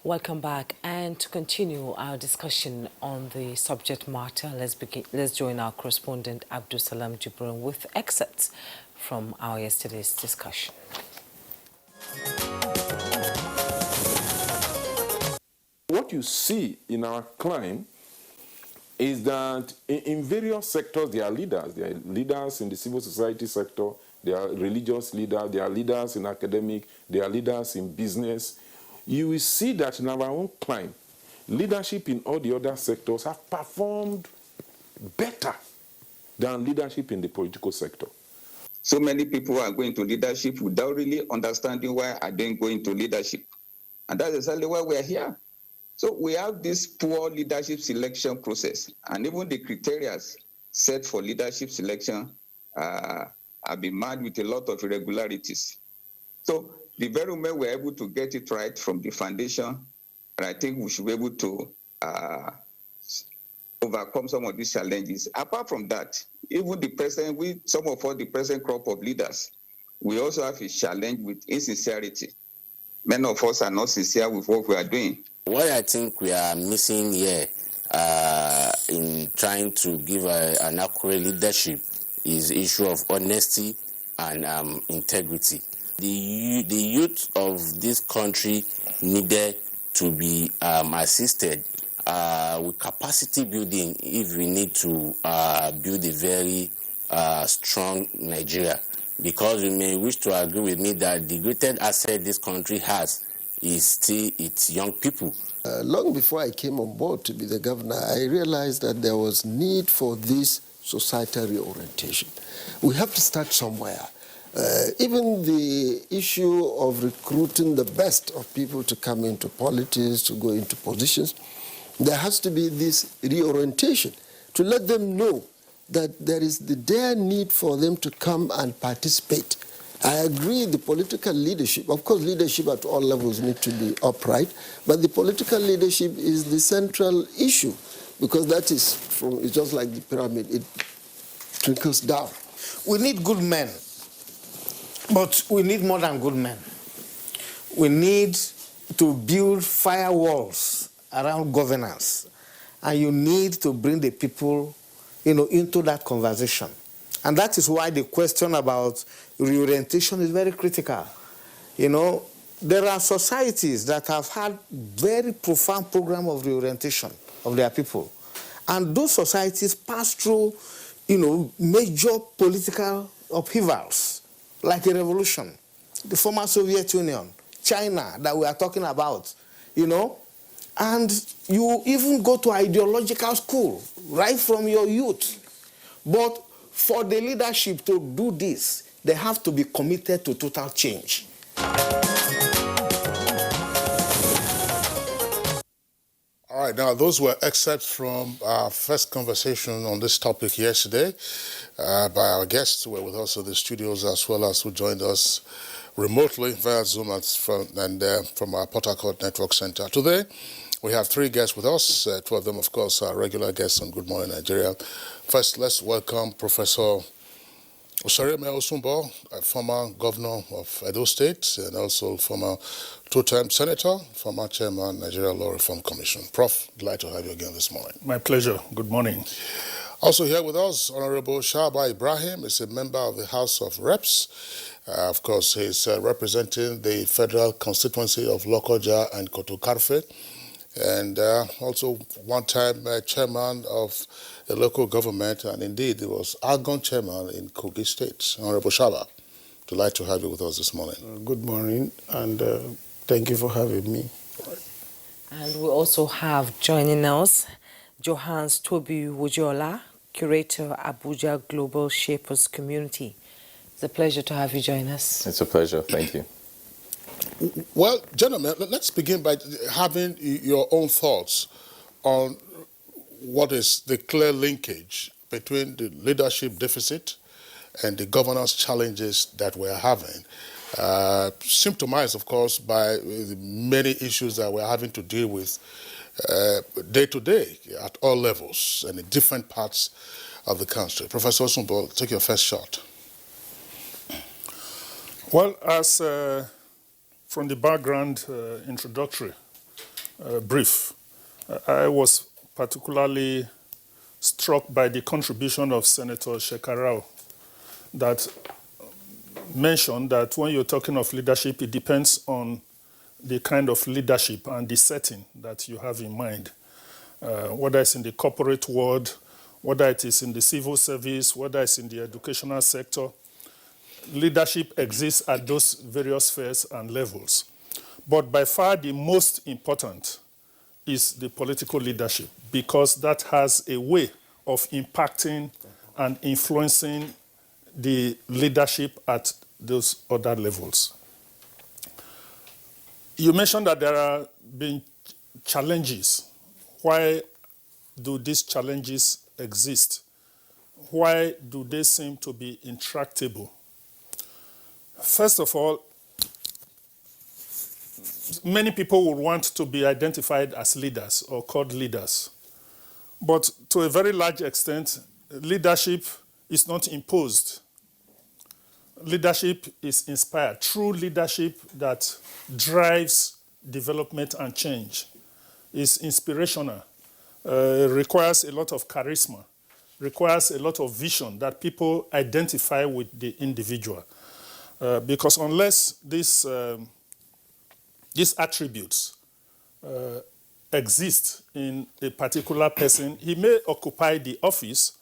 Welcome back, and to continue our discussion on the subject matter, let's join our correspondent Abdul Salam Jibrin with excerpts from our yesterday's discussion. What you see in our climb is that in various sectors there are leaders. There are leaders in the civil society sector, there are religious leaders, there are leaders in academic, there are leaders in business. You will see that in our own climb, leadership in all the other sectors have performed better than leadership in the political sector. So many people are going to leadership without really understanding why are they going to leadership. And that's exactly why we are here. So we have this poor leadership selection process, and even the criteria set for leadership selection have been marred with a lot of irregularities. So the very moment we're able to get it right from the foundation, and I think we should be able to overcome some of these challenges. Apart from that, even the present, some of us, the present crop of leaders, we also have a challenge with insincerity. Many of us are not sincere with what we are doing. What I think we are missing here in trying to give an accurate leadership is the issue of honesty and integrity. The youth of this country needed to be assisted with capacity building if we need to build a very strong Nigeria. Because you may wish to agree with me that the greatest asset this country has is still its young people. Long before I came on board to be the governor, I realized that there was need for this societal reorientation. We have to start somewhere. Even the issue of recruiting the best of people to come into politics, to go into positions, there has to be this reorientation to let them know that there is their need for them to come and participate. I agree the political leadership, of course leadership at all levels need to be upright, but the political leadership is the central issue because that is it's just like the pyramid, it trickles down. We need good men, but we need more than good men. We need to build firewalls around governance, and you need to bring the people into that conversation. And that is why the question about reorientation is very critical. There are societies that have had very profound program of reorientation of their people. And those societies pass through, major political upheavals, like a revolution. The former Soviet Union, China that we are talking about, and you even go to ideological school right from your youth. But for the leadership to do this, they have to be committed to total change. All right, now those were excerpts from our first conversation on this topic yesterday by our guests who were with us in the studios as well as who joined us remotely via Zoom and from our Port Harcourt Network Center. Today, we have three guests with us. Two of them, of course, are regular guests on Good Morning Nigeria. First, let's welcome Professor Osareme Osumbo, a former governor of Edo State and also former two-term senator, former chairman, Nigeria Law Reform Commission. Prof, glad to have you again this morning. My pleasure. Good morning. Also here with us, Honorable Shaba Ibrahim is a member of the House of Reps. Of course, he's representing the federal constituency of Lokoja and Kotokarfe, and also one-time chairman of the local government, and indeed he was Argon chairman in Kogi State. Honorable Shaba, delighted to have you with us this morning. Good morning, and thank you for having me. And we also have joining us Johannes Toby Wujola, curator, Abuja Global Shapers Community. It's a pleasure to have you join us. It's a pleasure. Thank you. Well, gentlemen, let's begin by having your own thoughts on what is the clear linkage between the leadership deficit and the governance challenges that we're having. Symptomized, of course, by the many issues that we're having to deal with day to day at all levels and in different parts of the country. Professor Osumbo, take your first shot. Well, as from the background introductory, brief. I was particularly struck by the contribution of Senator Shekarau that mentioned that when you're talking of leadership, it depends on the kind of leadership and the setting that you have in mind. Whether it's in the corporate world, whether it is in the civil service, whether it's in the educational sector, leadership exists at those various spheres and levels. But by far the most important is the political leadership, because that has a way of impacting and influencing the leadership at those other levels. You mentioned that there have been challenges. Why do these challenges exist? Why do they seem to be intractable? First of all, many people would want to be identified as leaders or called leaders. But to a very large extent, leadership is not imposed. Leadership is inspired. True leadership that drives development and change is inspirational, requires a lot of charisma, requires a lot of vision that people identify with the individual. Because unless these attributes exist in a particular person, he may occupy the office,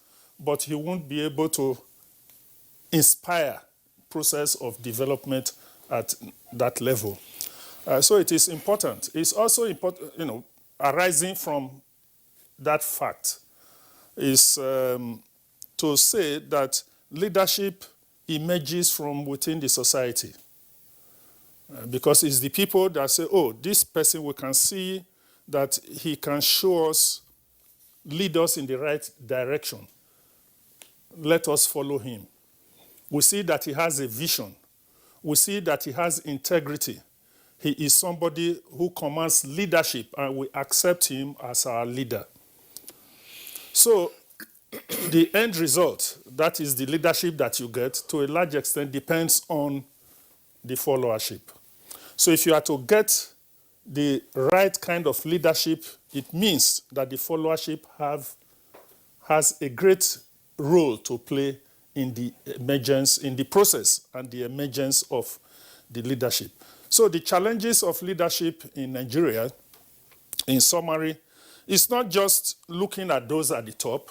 but he won't be able to inspire process of development at that level. So it is important. It's also important, arising from that fact is to say that leadership emerges from within the society. Because it's the people that say, oh, this person, we can see that he can show us, lead us in the right direction. Let us follow him. We see that he has a vision. We see that he has integrity. He is somebody who commands leadership, and we accept him as our leader. So the end result, that is the leadership that you get, to a large extent depends on the followership. So if you are to get the right kind of leadership, it means that the followership has a great role to play in the emergence, in the process and the emergence of the leadership. So the challenges of leadership in Nigeria, in summary, is not just looking at those at the top,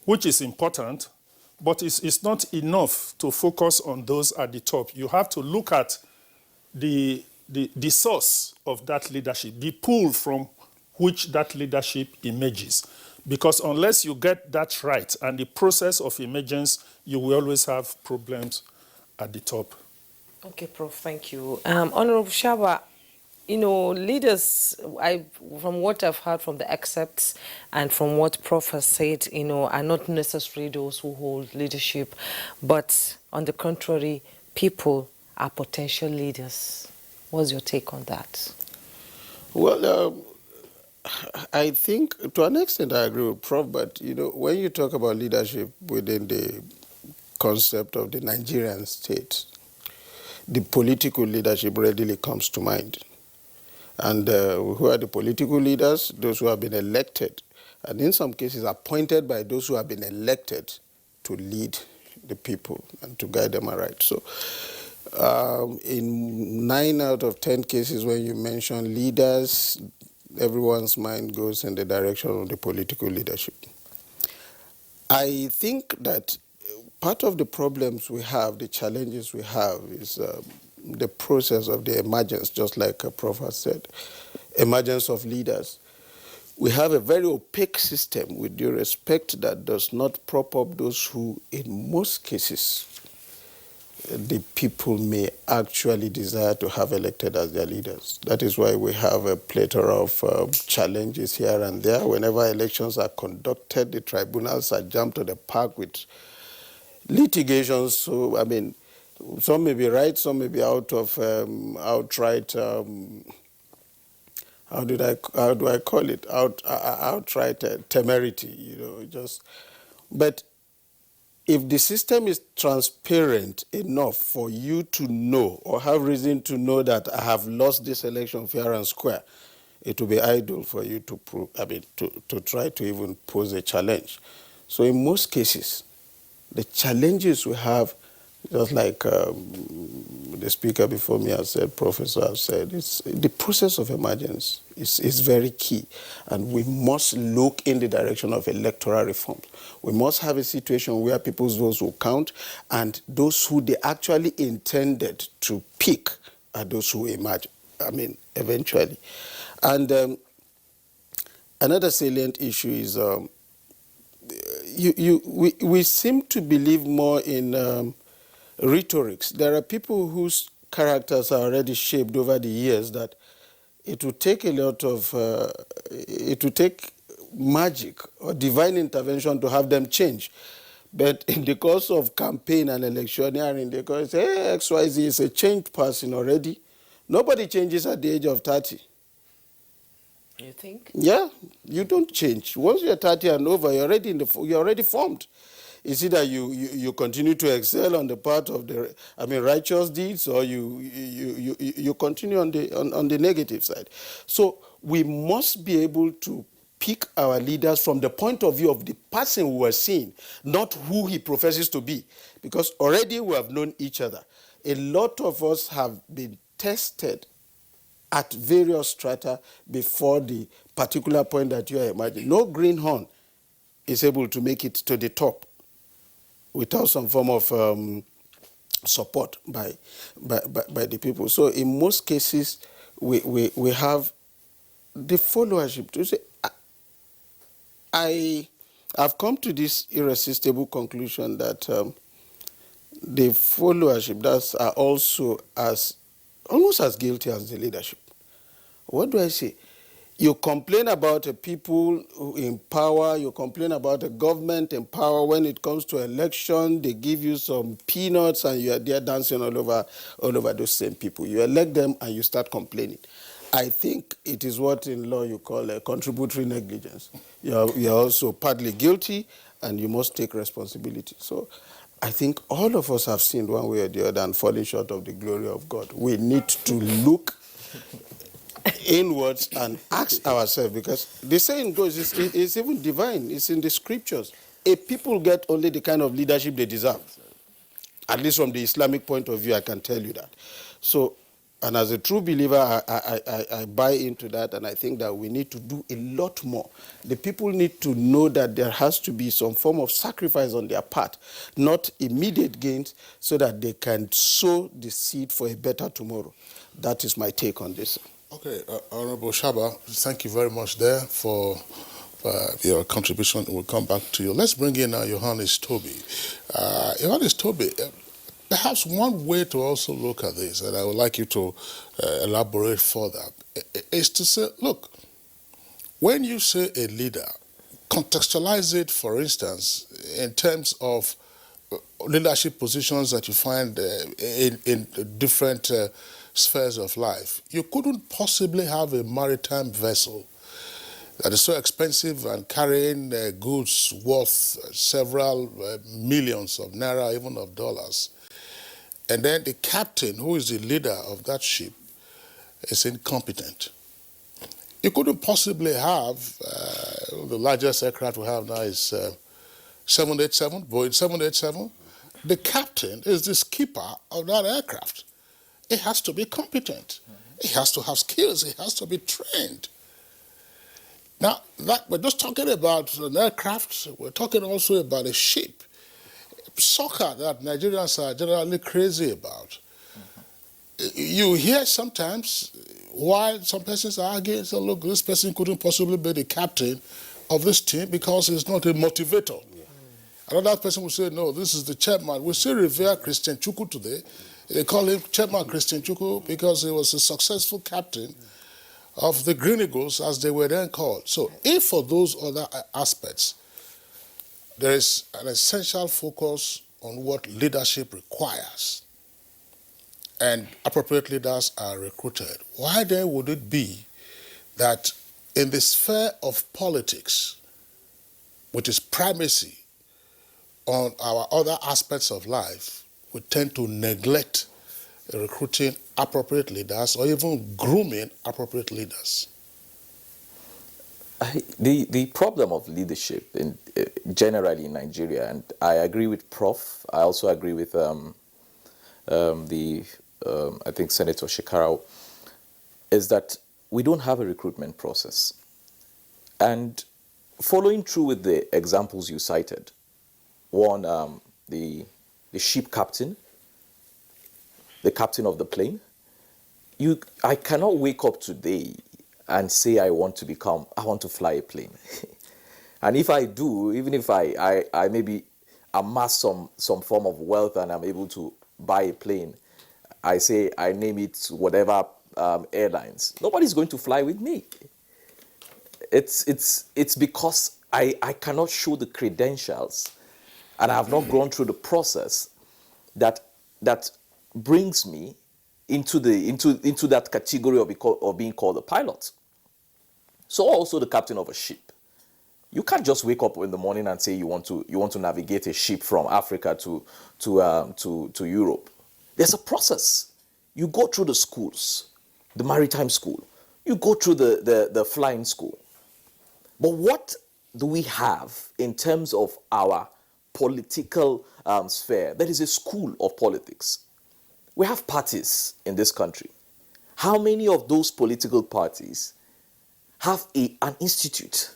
which is important, but it's not enough to focus on those at the top. You have to look at the source of that leadership, the pool from which that leadership emerges. Because unless you get that right and the process of emergence, you will always have problems at the top. Okay, Prof, thank you. Honorable Shawa, leaders, from what I've heard from the excerpts and from what Prof has said, are not necessarily those who hold leadership, but on the contrary, people are potential leaders. What's your take on that? Well, I think to an extent I agree with Prof, but when you talk about leadership within the concept of the Nigerian state, the political leadership readily comes to mind. And who are the political leaders? Those who have been elected, and in some cases appointed by those who have been elected to lead the people and to guide them aright. So in 9 out of 10 cases when you mention leaders, everyone's mind goes in the direction of the political leadership. I think that part of the problems we have, the challenges we have, is the process of the emergence, just like Prof has said, emergence of leaders. We have a very opaque system, with due respect, that does not prop up those who, in most cases, the people may actually desire to have elected as their leaders. That is why we have a plethora of challenges here and there. Whenever elections are conducted, the tribunals are jumped to the park with litigations. So, some may be right, some may be out of outright, how do I call it? Outright temerity, But if the system is transparent enough for you to know or have reason to know that I have lost this election fair and square, it will be idle for you to prove, to try to even pose a challenge. So in most cases, the challenges we have, just like the speaker before me has said, Professor has said, it's the process of emergence is very key. And we must look in the direction of electoral reform. We must have a situation where people's votes will count, and those who they actually intended to pick are those who emerge, eventually. And another salient issue is we seem to believe more in rhetorics. There are people whose characters are already shaped over the years that it would take a lot of, it would take magic or divine intervention to have them change. But in the course of campaign and electioneering, they go say, hey, XYZ is a changed person already. Nobody changes at the age of 30. You think? Yeah, you don't change. Once you're 30 and over, you're already formed. It's either you continue to excel on the part of the righteous deeds, or you continue on the negative side. So we must be able to pick our leaders from the point of view of the person we are seeing, not who he professes to be, because already we have known each other. A lot of us have been tested at various strata before the particular point that you are imagining. No greenhorn is able to make it to the top without some form of support by the people. So in most cases, we have the followership. To say, I've come to this irresistible conclusion that the followership that are also almost as guilty as the leadership. What do I say? You complain about a people in power, you complain about a government in power. When it comes to election, they give you some peanuts and you are there dancing all over those same people. You elect them and you start complaining. I think it is what in law you call a contributory negligence. You are also partly guilty and you must take responsibility. So I think all of us have sinned one way or the other and fallen short of the glory of God. We need to look inwards and ask ourselves, because the saying goes, it's even divine, it's in the scriptures. A people get only the kind of leadership they deserve. At least from the Islamic point of view, I can tell you that. So, and as a true believer, I buy into that, and I think that we need to do a lot more. The people need to know that there has to be some form of sacrifice on their part, not immediate gains, so that they can sow the seed for a better tomorrow. That is my take on this. Okay, Honorable Shaba, thank you very much there for your contribution. We'll come back to you. Let's bring in Johannes Toby. Johannes Toby, perhaps one way to also look at this, and I would like you to elaborate further, is to say, look, when you say a leader, contextualize it, for instance, in terms of leadership positions that you find in different spheres of life. You couldn't possibly have a maritime vessel that is so expensive and carrying goods worth several millions of naira, even of dollars. And then the captain, who is the leader of that ship, is incompetent. You couldn't possibly have, the largest aircraft we have now is 787, Boeing 787. The captain is the skipper of that aircraft. It has to be competent. It has to have skills. It has to be trained. Now, we're just talking about an aircraft. We're talking also about a ship. Soccer that Nigerians are generally crazy about. You hear sometimes why some persons are arguing, so look, this person couldn't possibly be the captain of this team because he's not a motivator. Another person will say, no, this is the chairman. We still revere Christian Chukwu today. They call him Chairman Christian Chukwu because he was a successful captain of the Green Eagles, as they were then called. So if for those other aspects, there is an essential focus on what leadership requires, and appropriate leaders are recruited, why then would it be that in the sphere of politics, which is primacy, on our other aspects of life, we tend to neglect recruiting appropriate leaders or even grooming appropriate leaders? The problem of leadership generally in Nigeria, and I agree with Prof. I also agree with I think Senator Shekarau, is that we don't have a recruitment process. And following through with the examples you cited, one, the ship captain, the captain of the plane, I cannot wake up today and say I want to fly a plane. And if I do, even if I maybe amass some form of wealth and I'm able to buy a plane, I say I name it whatever airlines, nobody's going to fly with me. It's because I cannot show the credentials and I have not gone through the process that brings me into that category of being called a pilot. So also the captain of a ship. You can't just wake up in the morning and say you want to navigate a ship from Africa to Europe. There's a process. You go through the schools, the maritime school. You go through the flying school. But what do we have in terms of our political sphere? There is a school of politics. We have parties in this country. How many of those political parties have an institute?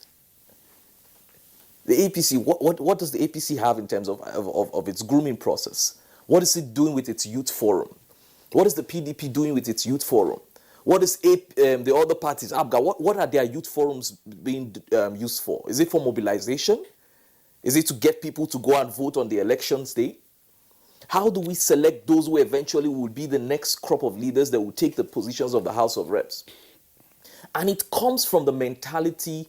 The APC, what does the APC have in terms of its grooming process? What is it doing with its youth forum? What is the PDP doing with its youth forum? What is the other parties, ABGA, what are their youth forums being used for? Is it for mobilization? Is it to get people to go and vote on the elections day? How do we select those who eventually will be the next crop of leaders that will take the positions of the House of Reps? And it comes from the mentality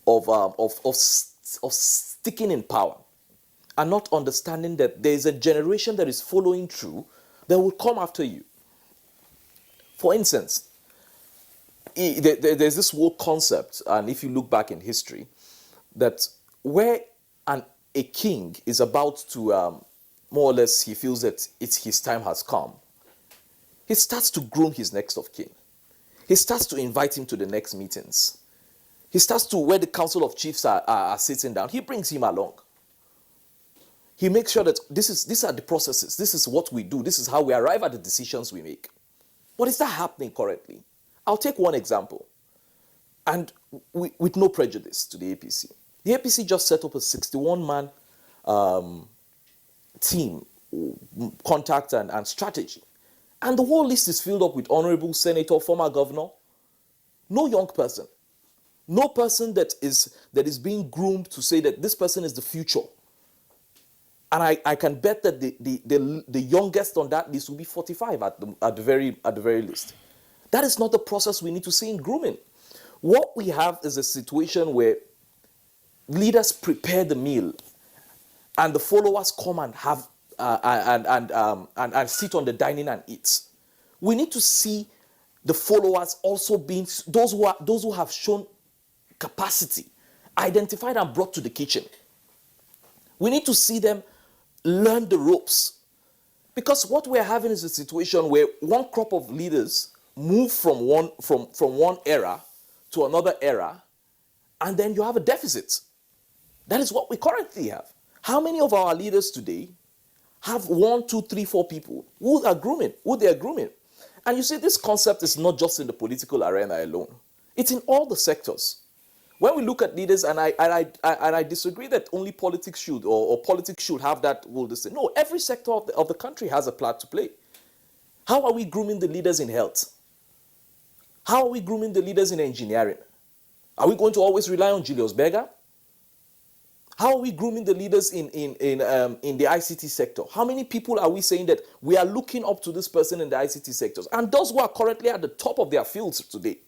of sticking in power and not understanding that there is a generation that is following through that will come after you. For instance, there's this whole concept, and if you look back in history, that where a king is about to, more or less, he feels that his time has come, he starts to groom his next of kin. He starts to invite him to the next meetings. He starts to, where the council of chiefs are sitting down, he brings him along. He makes sure that these are the processes, this is what we do, this is how we arrive at the decisions we make. But is that happening currently? I'll take one example, and with no prejudice to the APC. The APC just set up a 61-man team, contact and strategy. And the whole list is filled up with honorable senator, former governor. No young person. No person that is being groomed to say that this person is the future. And I can bet that the youngest on that list will be 45 at the very least. That is not the process we need to see in grooming. What we have is a situation where leaders prepare the meal, and the followers come and have and sit on the dining and eat. We need to see the followers also being those who have shown capacity, identified and brought to the kitchen. We need to see them learn the ropes, because what we're having is a situation where one crop of leaders move from one era to another era, and then you have a deficit. That is what we currently have. How many of our leaders today have 1, 2, 3, 4 people who they are grooming? And you see, this concept is not just in the political arena alone. It's in all the sectors. When we look at leaders, and I disagree that only politics should or politics should have that role to say. No, every sector of the country has a part to play. How are we grooming the leaders in health? How are we grooming the leaders in engineering? Are we going to always rely on Julius Berger? How are we grooming the leaders in the ICT sector? How many people are we saying that we are looking up to this person in the ICT sectors? And those who are currently at the top of their fields today,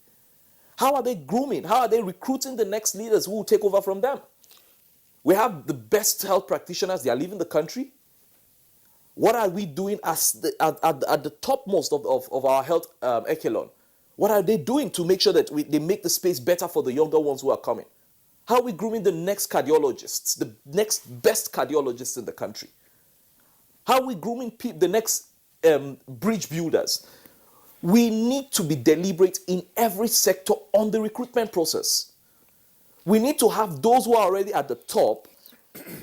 how are they grooming? How are they recruiting the next leaders who will take over from them? We have the best health practitioners. They are leaving the country. What are we doing at the topmost of our health echelon? What are they doing to make sure that they make the space better for the younger ones who are coming? How are we grooming the next cardiologists, the next best cardiologists in the country? How are we grooming the next bridge builders? We need to be deliberate in every sector on the recruitment process. We need to have those who are already at the top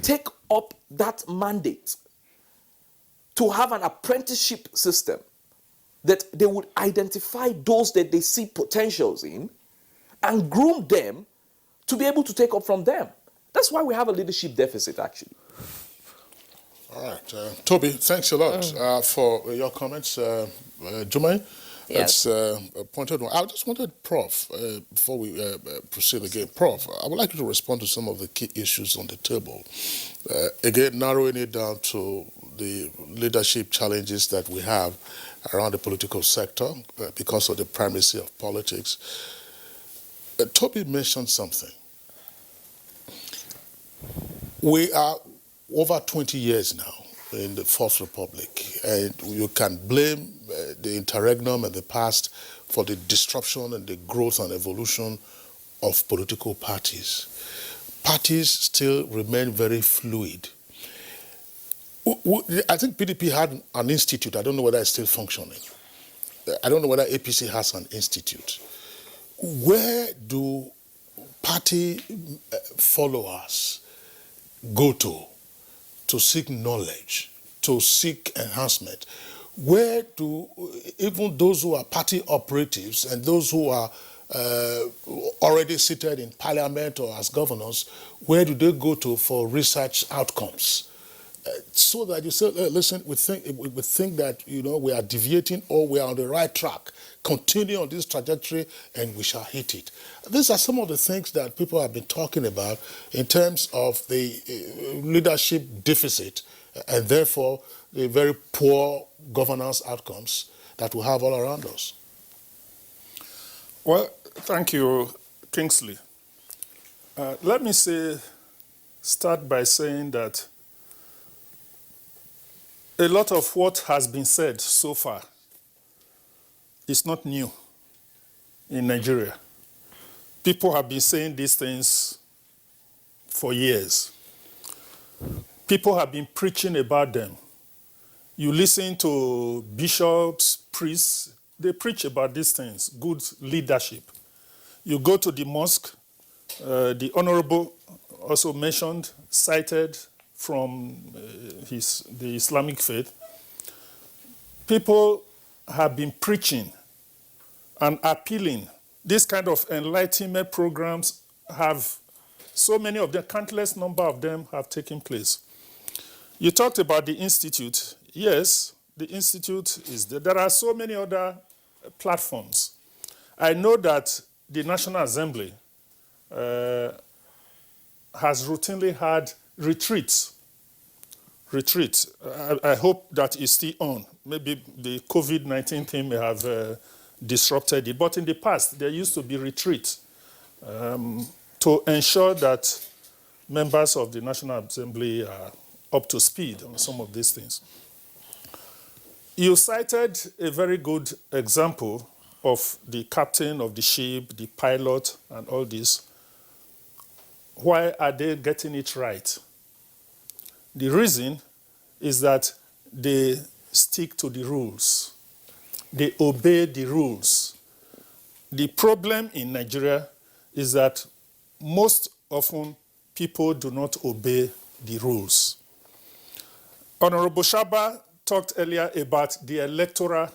take up that mandate to have an apprenticeship system that they would identify those that they see potentials in and groom them to be able to take up from them. That's why we have a leadership deficit, actually. All right. Toby, thanks a lot for your comments. Jumaine, Yes. that's a pointed one. I just wanted, Prof, before we proceed again, Prof, I would like you to respond to some of the key issues on the table. Again, narrowing it down to the leadership challenges that we have around the political sector because of the primacy of politics. Toby mentioned something. We are over 20 years now in the Fourth Republic, and you can blame the interregnum and the past for the disruption and the growth and evolution of political parties. Parties still remain very fluid. I think PDP had an institute. I don't know whether it's still functioning. I don't know whether APC has an institute. Where do party followers go to seek knowledge, to seek enhancement? Where do even those who are party operatives and those who are already seated in parliament or as governors, where do they go to for research outcomes? So that you say, listen, we think that we are deviating or we are on the right track. Continue on this trajectory and we shall hit it. These are some of the things that people have been talking about in terms of the leadership deficit and therefore the very poor governance outcomes that we have all around us. Well, thank you, Kingsley. Let me start by saying that a lot of what has been said so far is not new in Nigeria. People have been saying these things for years. People have been preaching about them. You listen to bishops, priests, they preach about these things, good leadership. You go to the mosque, the Honorable also mentioned, cited from the Islamic faith. People have been preaching and appealing. This kind of enlightenment programs have, so many of them, countless number of them have taken place. You talked about the Institute. Yes, the Institute is there. There are so many other platforms. I know that the National Assembly has routinely had retreats. I hope that is still on. Maybe the COVID-19 thing may have disrupted it. But in the past, there used to be retreats to ensure that members of the National Assembly are up to speed on some of these things. You cited a very good example of the captain of the ship, the pilot, and all this. Why are they getting it right? The reason is that they stick to the rules. They obey the rules. The problem in Nigeria is that most often people do not obey the rules. Honorable Shaba talked earlier about the Electoral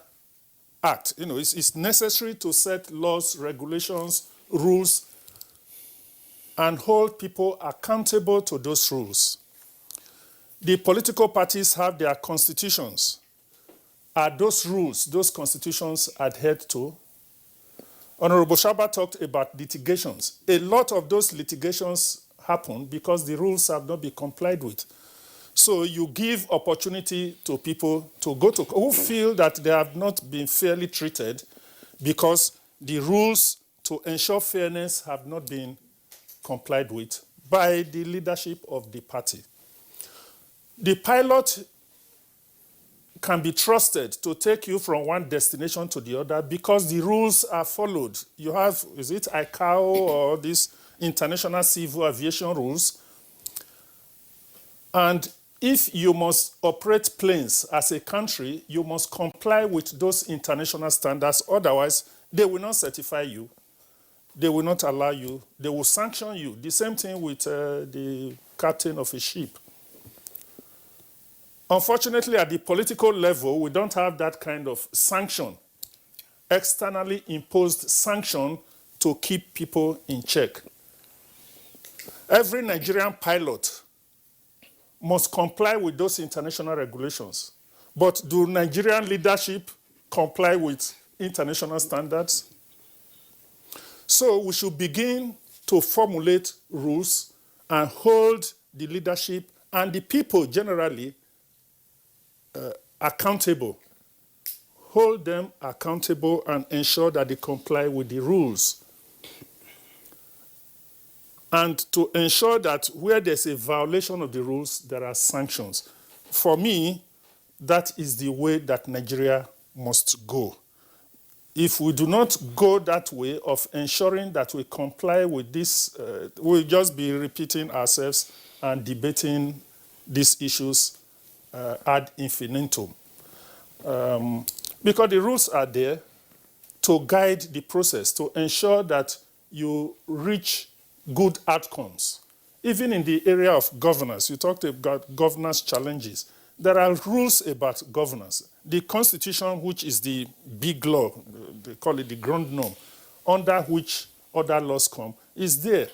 Act. It's necessary to set laws, regulations, rules, and hold people accountable to those rules. The political parties have their constitutions. Are those rules, those constitutions adhered to? Honorable Shaba talked about litigations. A lot of those litigations happen because the rules have not been complied with. So you give opportunity to people to go to who feel that they have not been fairly treated because the rules to ensure fairness have not been complied with by the leadership of the party. The pilot can be trusted to take you from one destination to the other because the rules are followed. You have, is it ICAO or this international civil aviation rules. And if you must operate planes as a country, you must comply with those international standards. Otherwise, they will not certify you. They will not allow you. They will sanction you. The same thing with the captain of a ship. Unfortunately, at the political level, we don't have that kind of sanction, externally imposed sanction to keep people in check. Every Nigerian pilot must comply with those international regulations. But do Nigerian leadership comply with international standards? So we should begin to formulate rules and hold the leadership and the people generally accountable. Hold them accountable and ensure that they comply with the rules. And to ensure that where there's a violation of the rules, there are sanctions. For me, that is the way that Nigeria must go. If we do not go that way of ensuring that we comply with this, we'll just be repeating ourselves and debating these issues ad infinitum. Because the rules are there to guide the process, to ensure that you reach good outcomes. Even in the area of governance, you talked about governance challenges. There are rules about governance. The Constitution, which is the big law, they call it the ground norm, under which other laws come, is there.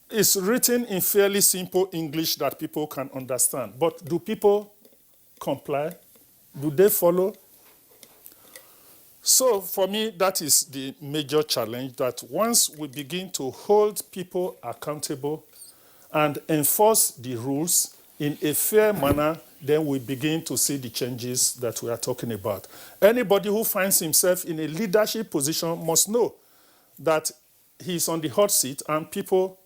It's written in fairly simple English that people can understand. But do people comply? Do they follow? So for me, that is the major challenge, that once we begin to hold people accountable and enforce the rules in a fair manner, then we begin to see the changes that we are talking about. Anybody who finds himself in a leadership position must know that he's on the hot seat and people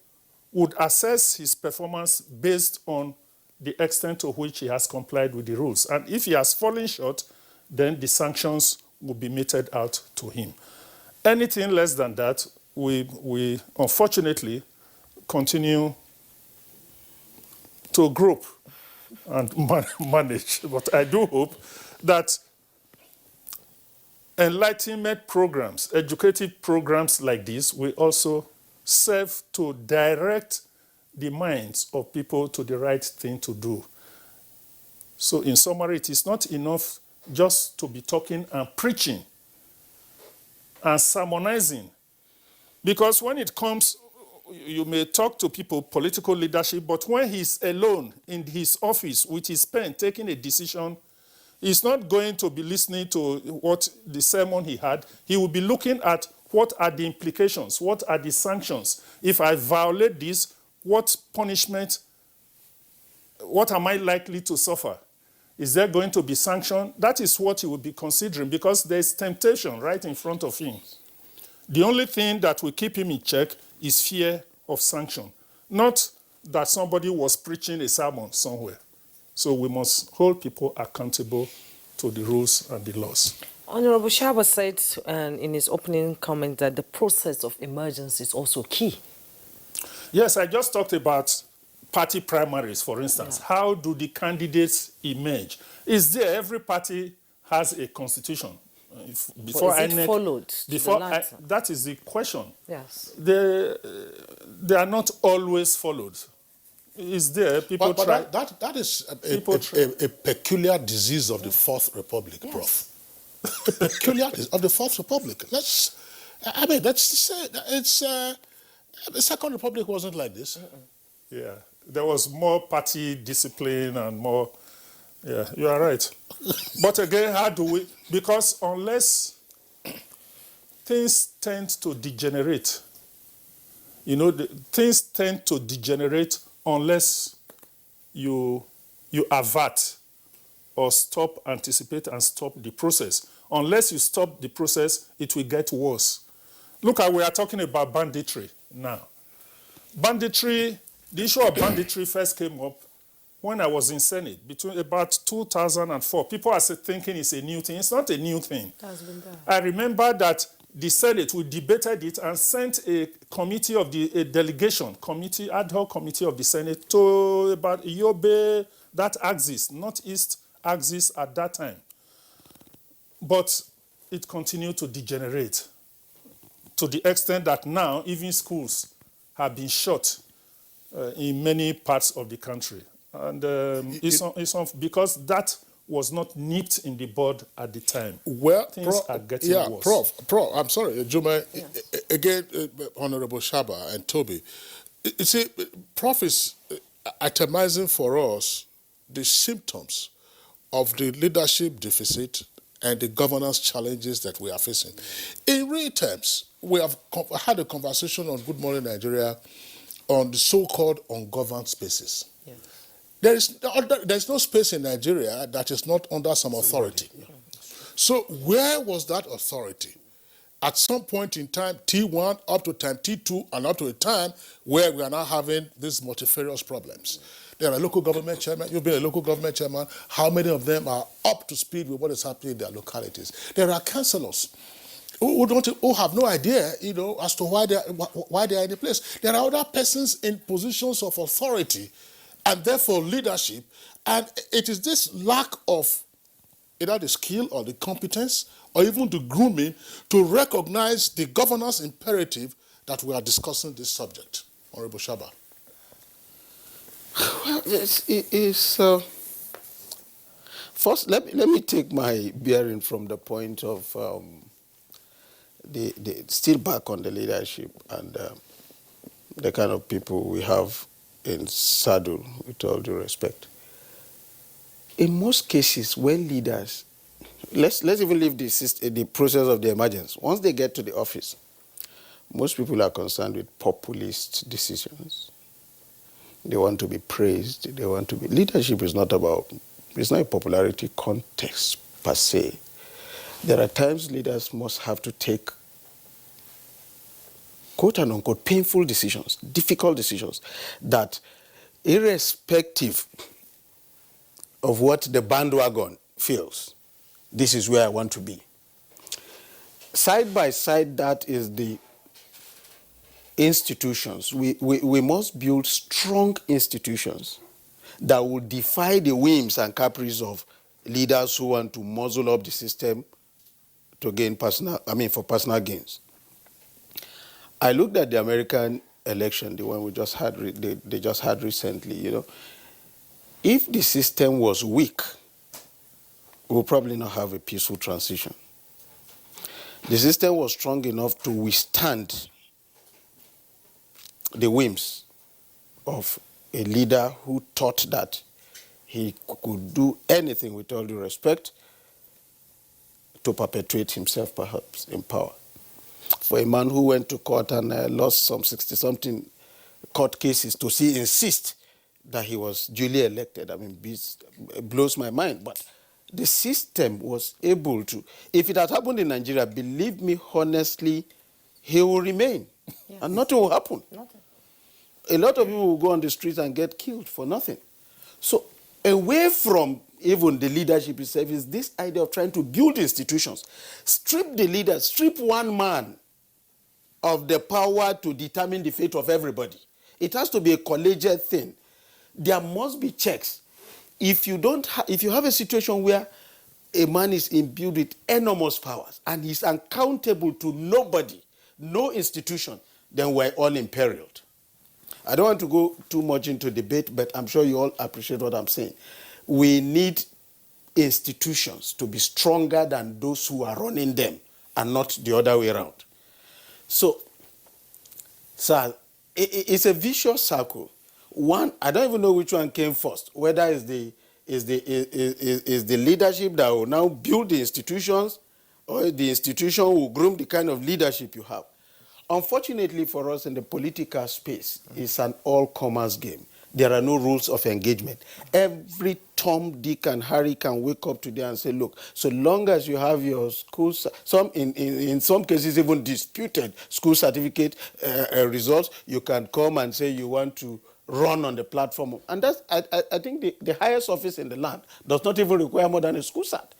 would assess his performance based on the extent to which he has complied with the rules. And if he has fallen short, then the sanctions will be meted out to him. Anything less than that, we unfortunately continue to group and manage. But I do hope that enlightenment programs, educative programs like this will also serve to direct the minds of people to the right thing to do. So in summary, it is not enough just to be talking and preaching and sermonizing. Because when it comes, you may talk to people, political leadership, but when he's alone in his office with his pen taking a decision, he's not going to be listening to what the sermon he had. He will be looking at what are the implications, what are the sanctions. If I violate this, what punishment, what am I likely to suffer? Is there going to be sanction? That is what he will be considering, because there's temptation right in front of him. The only thing that will keep him in check is fear of sanction, not that somebody was preaching a sermon somewhere. So we must hold people accountable to the rules and the laws. Honorable Shaba said in his opening comment that the process of emergence is also key. Yes, I just talked about party primaries, for instance. Yeah. How do the candidates emerge? Is there, every party has a constitution. Before is it followed? That is the question. Yes. They are not always followed. Is there, people but try. That is a peculiar disease of the Fourth Republic, yes. Prof. A peculiar disease of the Fourth Republic. Let's say the Second Republic wasn't like this. Yeah, there was more party discipline and more. Yeah, you are right. But again, how do we? Because unless things tend to degenerate, things tend to degenerate unless you avert or stop, anticipate, and stop the process. Unless you stop the process, it will get worse. Look, we are talking about banditry now. Banditry, the issue of banditry first came up when I was in Senate, between about 2004. People are thinking it's a new thing. It's not a new thing. I remember that the Senate, we debated it and sent a committee of a delegation, ad hoc committee of the Senate to about Yobe, that axis, northeast axis at that time. But it continued to degenerate to the extent that now even schools have been shut in many parts of the country. And because that was not nipped in the bud at the time. Well, things are getting worse. Prof, I'm sorry, Juma, again, Honorable Shaba and Toby. You see, Prof is itemizing for us the symptoms of the leadership deficit and the governance challenges that we are facing. In real terms, we have had a conversation on Good Morning Nigeria on the so-called ungoverned spaces. Yes. There's no space in Nigeria that is not under some authority. Yeah. So where was that authority? At some point in time, T1 up to time T2 and up to a time where we are now having these multifarious problems. There are local government chairmen. You've been a local government chairman. How many of them are up to speed with what is happening in their localities? There are councillors who have no idea, as to why they are in the place. There are other persons in positions of authority and therefore leadership, and it is this lack of either the skill or the competence or even the grooming to recognize the governance imperative that we are discussing this subject. Honorable Shaba. Well, first, let me take my bearing from the point of still back on the leadership and the kind of people we have in saddle, with all due respect. In most cases, when leaders, let's even leave the process of the emergence. Once they get to the office, most people are concerned with populist decisions. They want to be praised. They want to be. Leadership is not it's not a popularity contest per se. There are times leaders must have to take quote and unquote painful decisions, difficult decisions, that irrespective of what the bandwagon feels, this is where I want to be. Side by side, that is the institutions. We must build strong institutions that will defy the whims and caprices of leaders who want to muzzle up the system to gain for personal gains. I looked at the American election, the one we just had, they just had recently. If the system was weak, we'll probably not have a peaceful transition. The system was strong enough to withstand the whims of a leader who thought that he could do anything, with all due respect, to perpetuate himself perhaps in power. For a man who went to court and lost some 60-something court cases to insist that he was duly elected, it blows my mind. But the system was able to, if it had happened in Nigeria, believe me honestly, he will remain. Yes. And nothing will happen. Nothing. A lot of people will go on the streets and get killed for nothing. So away from even the leadership itself is this idea of trying to build institutions. Strip the leader, strip one man of the power to determine the fate of everybody. It has to be a collegiate thing. There must be checks. If you have a situation where a man is imbued with enormous powers and he's accountable to nobody, no institution, then we're all imperiled. I don't want to go too much into debate, but I'm sure you all appreciate what I'm saying. We need institutions to be stronger than those who are running them and not the other way around. So, it's a vicious circle. One, I don't even know which one came first, whether it's the leadership that will now build the institutions or the institution will groom the kind of leadership you have. Unfortunately for us in the political space, it's an all-comers game. There are no rules of engagement. Every Tom, Dick, and Harry can wake up today and say, look, so long as you have your school, in some cases even disputed school certificate results, you can come and say you want to run on the platform. And that's, I think the highest office in the land does not even require more than a school cert.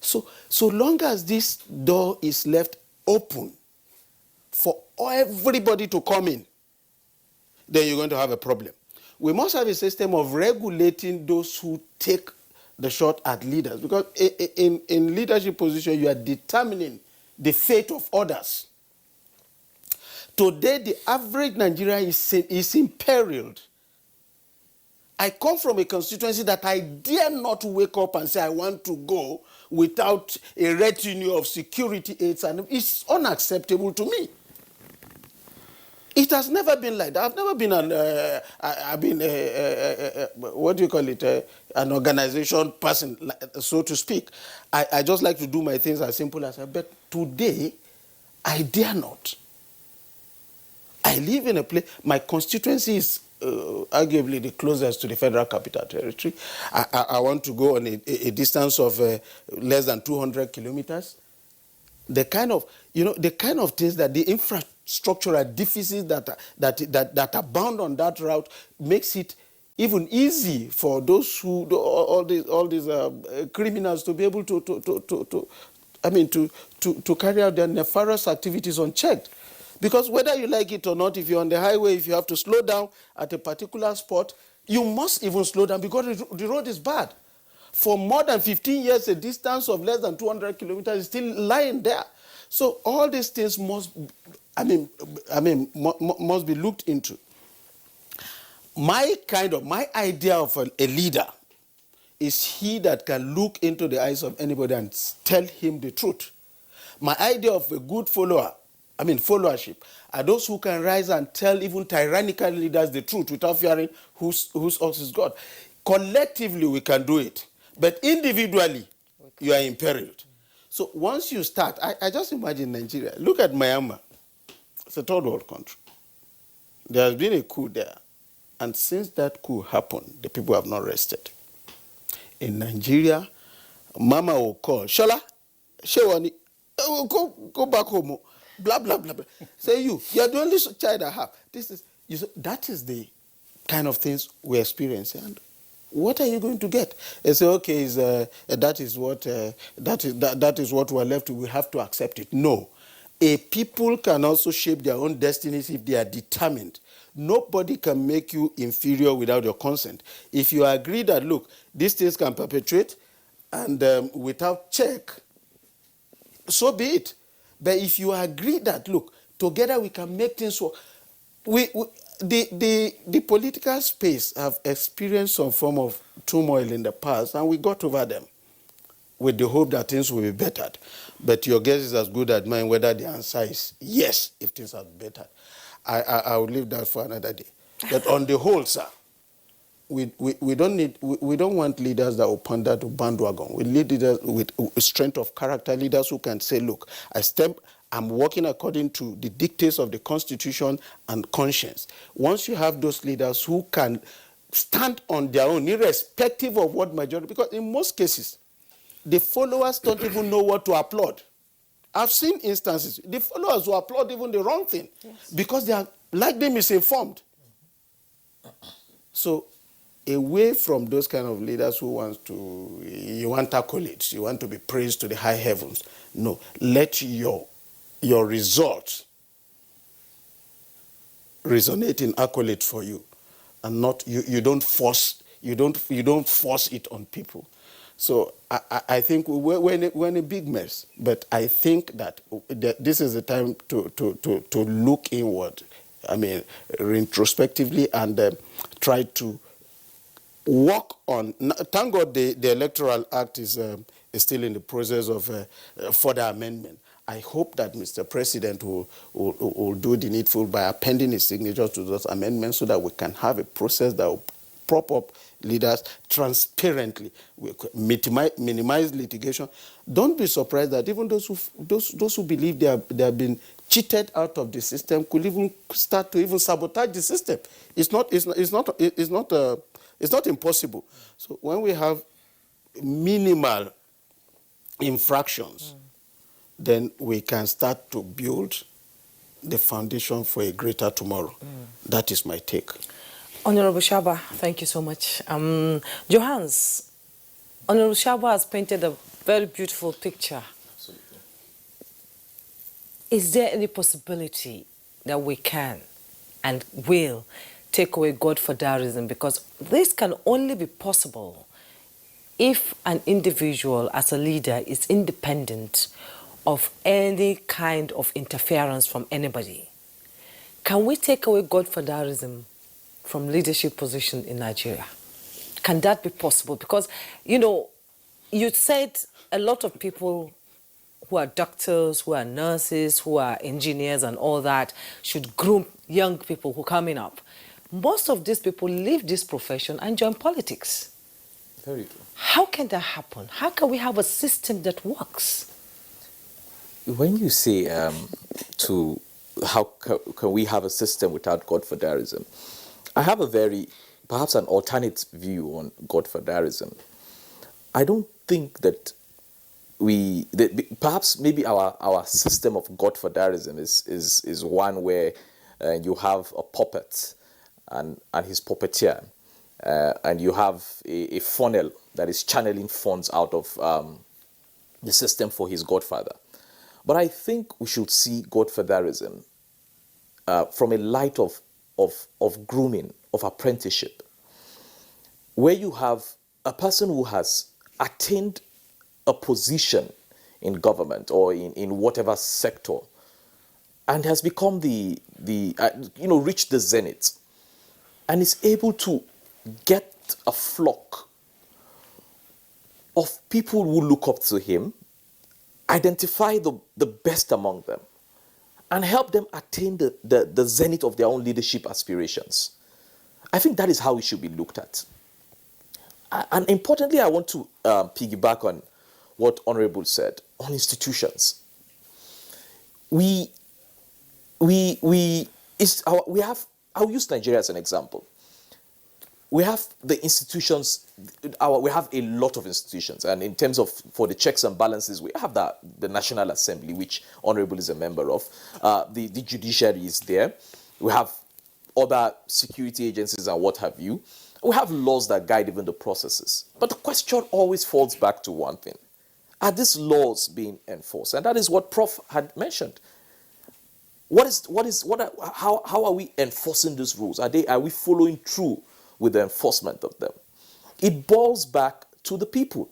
So long as this door is left open for everybody to come in, then you're going to have a problem. We must have a system of regulating those who take the shot at leaders, because in leadership position, you are determining the fate of others. Today, the average Nigerian is imperiled. I come from a constituency that I dare not wake up and say I want to go without a retinue of security aids, and it's unacceptable to me. It has never been like that. I've never been what do you call it, an organization person, so to speak. I just like to do my things as simple as I. But today, I dare not. I live in a place, my constituency is arguably the closest to the Federal Capital Territory. I want to go on a distance of less than 200 kilometers. The kind of things that the infrastructural deficits that abound on that route makes it even easy for those who all these criminals to be able to carry out their nefarious activities unchecked. Because whether you like it or not, if you're on the highway, if you have to slow down at a particular spot, you must even slow down because the road is bad. For more than 15 years, a distance of less than 200 kilometers is still lying there. So all these things must be looked into. My idea of a leader is he that can look into the eyes of anybody and tell him the truth. My idea of a good followership are those who can rise and tell even tyrannical leaders the truth without fearing whose ox is God. Collectively, we can do it. But individually, you are imperiled. So once you start, I just imagine Nigeria. Look at Myanmar. It's a third world country. There has been a coup there. And since that coup happened, the people have not rested. In Nigeria, Mama will call, Shola, Shewani, go back home. Blah, blah, blah, blah. Say you're the only child I have. That is the kind of things we experience. And what are you going to get? And say, okay, that is what we're left with. We have to accept it. No. A people can also shape their own destinies if they are determined. Nobody can make you inferior without your consent. If you agree that, look, these things can perpetuate and without check, so be it. But if you agree that, look, together we can make things work. The political space have experienced some form of turmoil in the past, and we got over them with the hope that things will be bettered. But your guess is as good as mine whether the answer is yes, if things are bettered. I will leave that for another day. But on the whole, sir, we don't want leaders that will pander to bandwagon. We need leaders with strength of character, leaders who can say, look, I'm working according to the dictates of the Constitution and conscience. Once you have those leaders who can stand on their own, irrespective of what majority, because in most cases, the followers don't even know what to applaud. I've seen instances, the followers will applaud even the wrong thing, yes, because they are likely misinformed. So, away from those kind of leaders who you want accolades, you want to be praised to the high heavens. No, let your results resonate in accolades for you, and not you don't force it on people. So I think we're in a big mess, but I think that this is the time to look inward. I mean, retrospectively, and try to work on. Thank God the Electoral Act is still in the process of further amendment. I hope that Mr. President will do the needful by appending his signature to those amendments so that we can have a process that will prop up leaders transparently, minimize litigation. Don't be surprised that even those who believe they have been cheated out of the system could even start to even sabotage the system. It's not impossible. So when we have minimal infractions, then we can start to build the foundation for a greater tomorrow. That is my take. Honorable Shaba, thank you so much. Johannes, Honorable Shaba has painted a very beautiful picture. Absolutely. Is there any possibility that we can and will take away godfatherism? Because this can only be possible if an individual as a leader is independent of any kind of interference from anybody. Can we take away godfatherism from leadership position in Nigeria? Can that be possible? Because, you know, you said a lot of people who are doctors, who are nurses, who are engineers and all that should groom young people who are coming up. Most of these people leave this profession and join politics. Very true. How can that happen? How can we have a system that works? When you say how can we have a system without godfatherism, I have perhaps an alternate view on godfatherism. I don't think that perhaps maybe our system of godfatherism is one where you have a puppet and his puppeteer, and you have a funnel that is channeling funds out of the system for his godfather. But I think we should see godfatherism from a light of grooming, of apprenticeship, where you have a person who has attained a position in government or in whatever sector and has become reached the zenith and is able to get a flock of people who look up to him, identify the best among them, and help them attain the zenith of their own leadership aspirations. I think that is how it should be looked at. And importantly, I want to piggyback on what Honorable said on institutions. I'll use Nigeria as an example. We have the institutions, we have a lot of institutions, and in terms of, for the checks and balances, we have the National Assembly, which Honorable is a member of. The judiciary is there. We have other security agencies and what have you. We have laws that guide even the processes. But the question always falls back to one thing. Are these laws being enforced? And that is what Prof had mentioned. How are we enforcing these rules? Are we following through with the enforcement of them? It boils back to the people.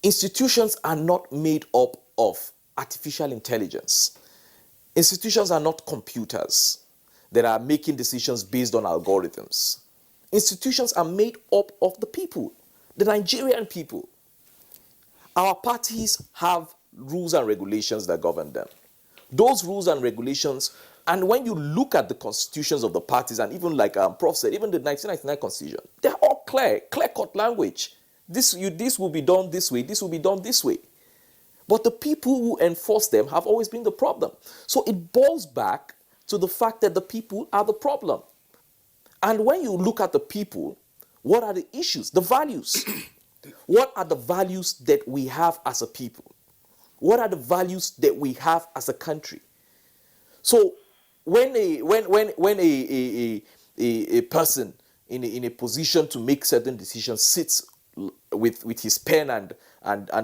Institutions are not made up of artificial intelligence. Institutions are not computers that are making decisions based on algorithms. Institutions are made up of the people, the Nigerian people. Our parties have rules and regulations that govern them. Those rules and regulations, and when you look at the constitutions of the parties, and even like Prof said, even the 1999 constitution, they're all clear-cut language. This will be done this way, this will be done this way. But the people who enforce them have always been the problem. So it boils back to the fact that the people are the problem. And when you look at the people, what are the issues? The values. What are the values that we have as a people? What are the values that we have as a country? So when a person in a position to make certain decisions sits with his pen and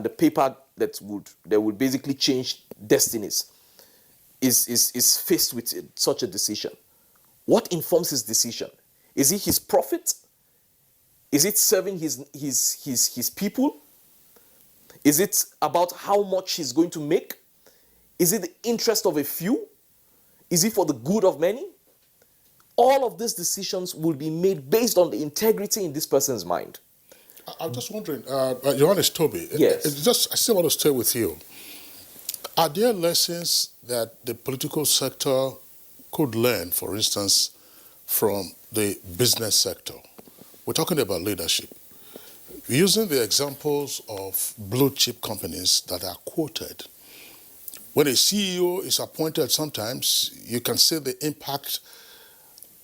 the paper that would basically change destinies is faced with such a decision, what informs his decision? Is it his profit? Is it serving his people? Is it about how much he's going to make? Is it the interest of a few? Is it for the good of many? All of these decisions will be made based on the integrity in this person's mind. I'm just wondering, Your Honor, Toby, yes. I still want to stay with you. Are there lessons that the political sector could learn, for instance, from the business sector? We're talking about leadership. Using the examples of blue chip companies that are quoted, when a CEO is appointed, sometimes you can see the impact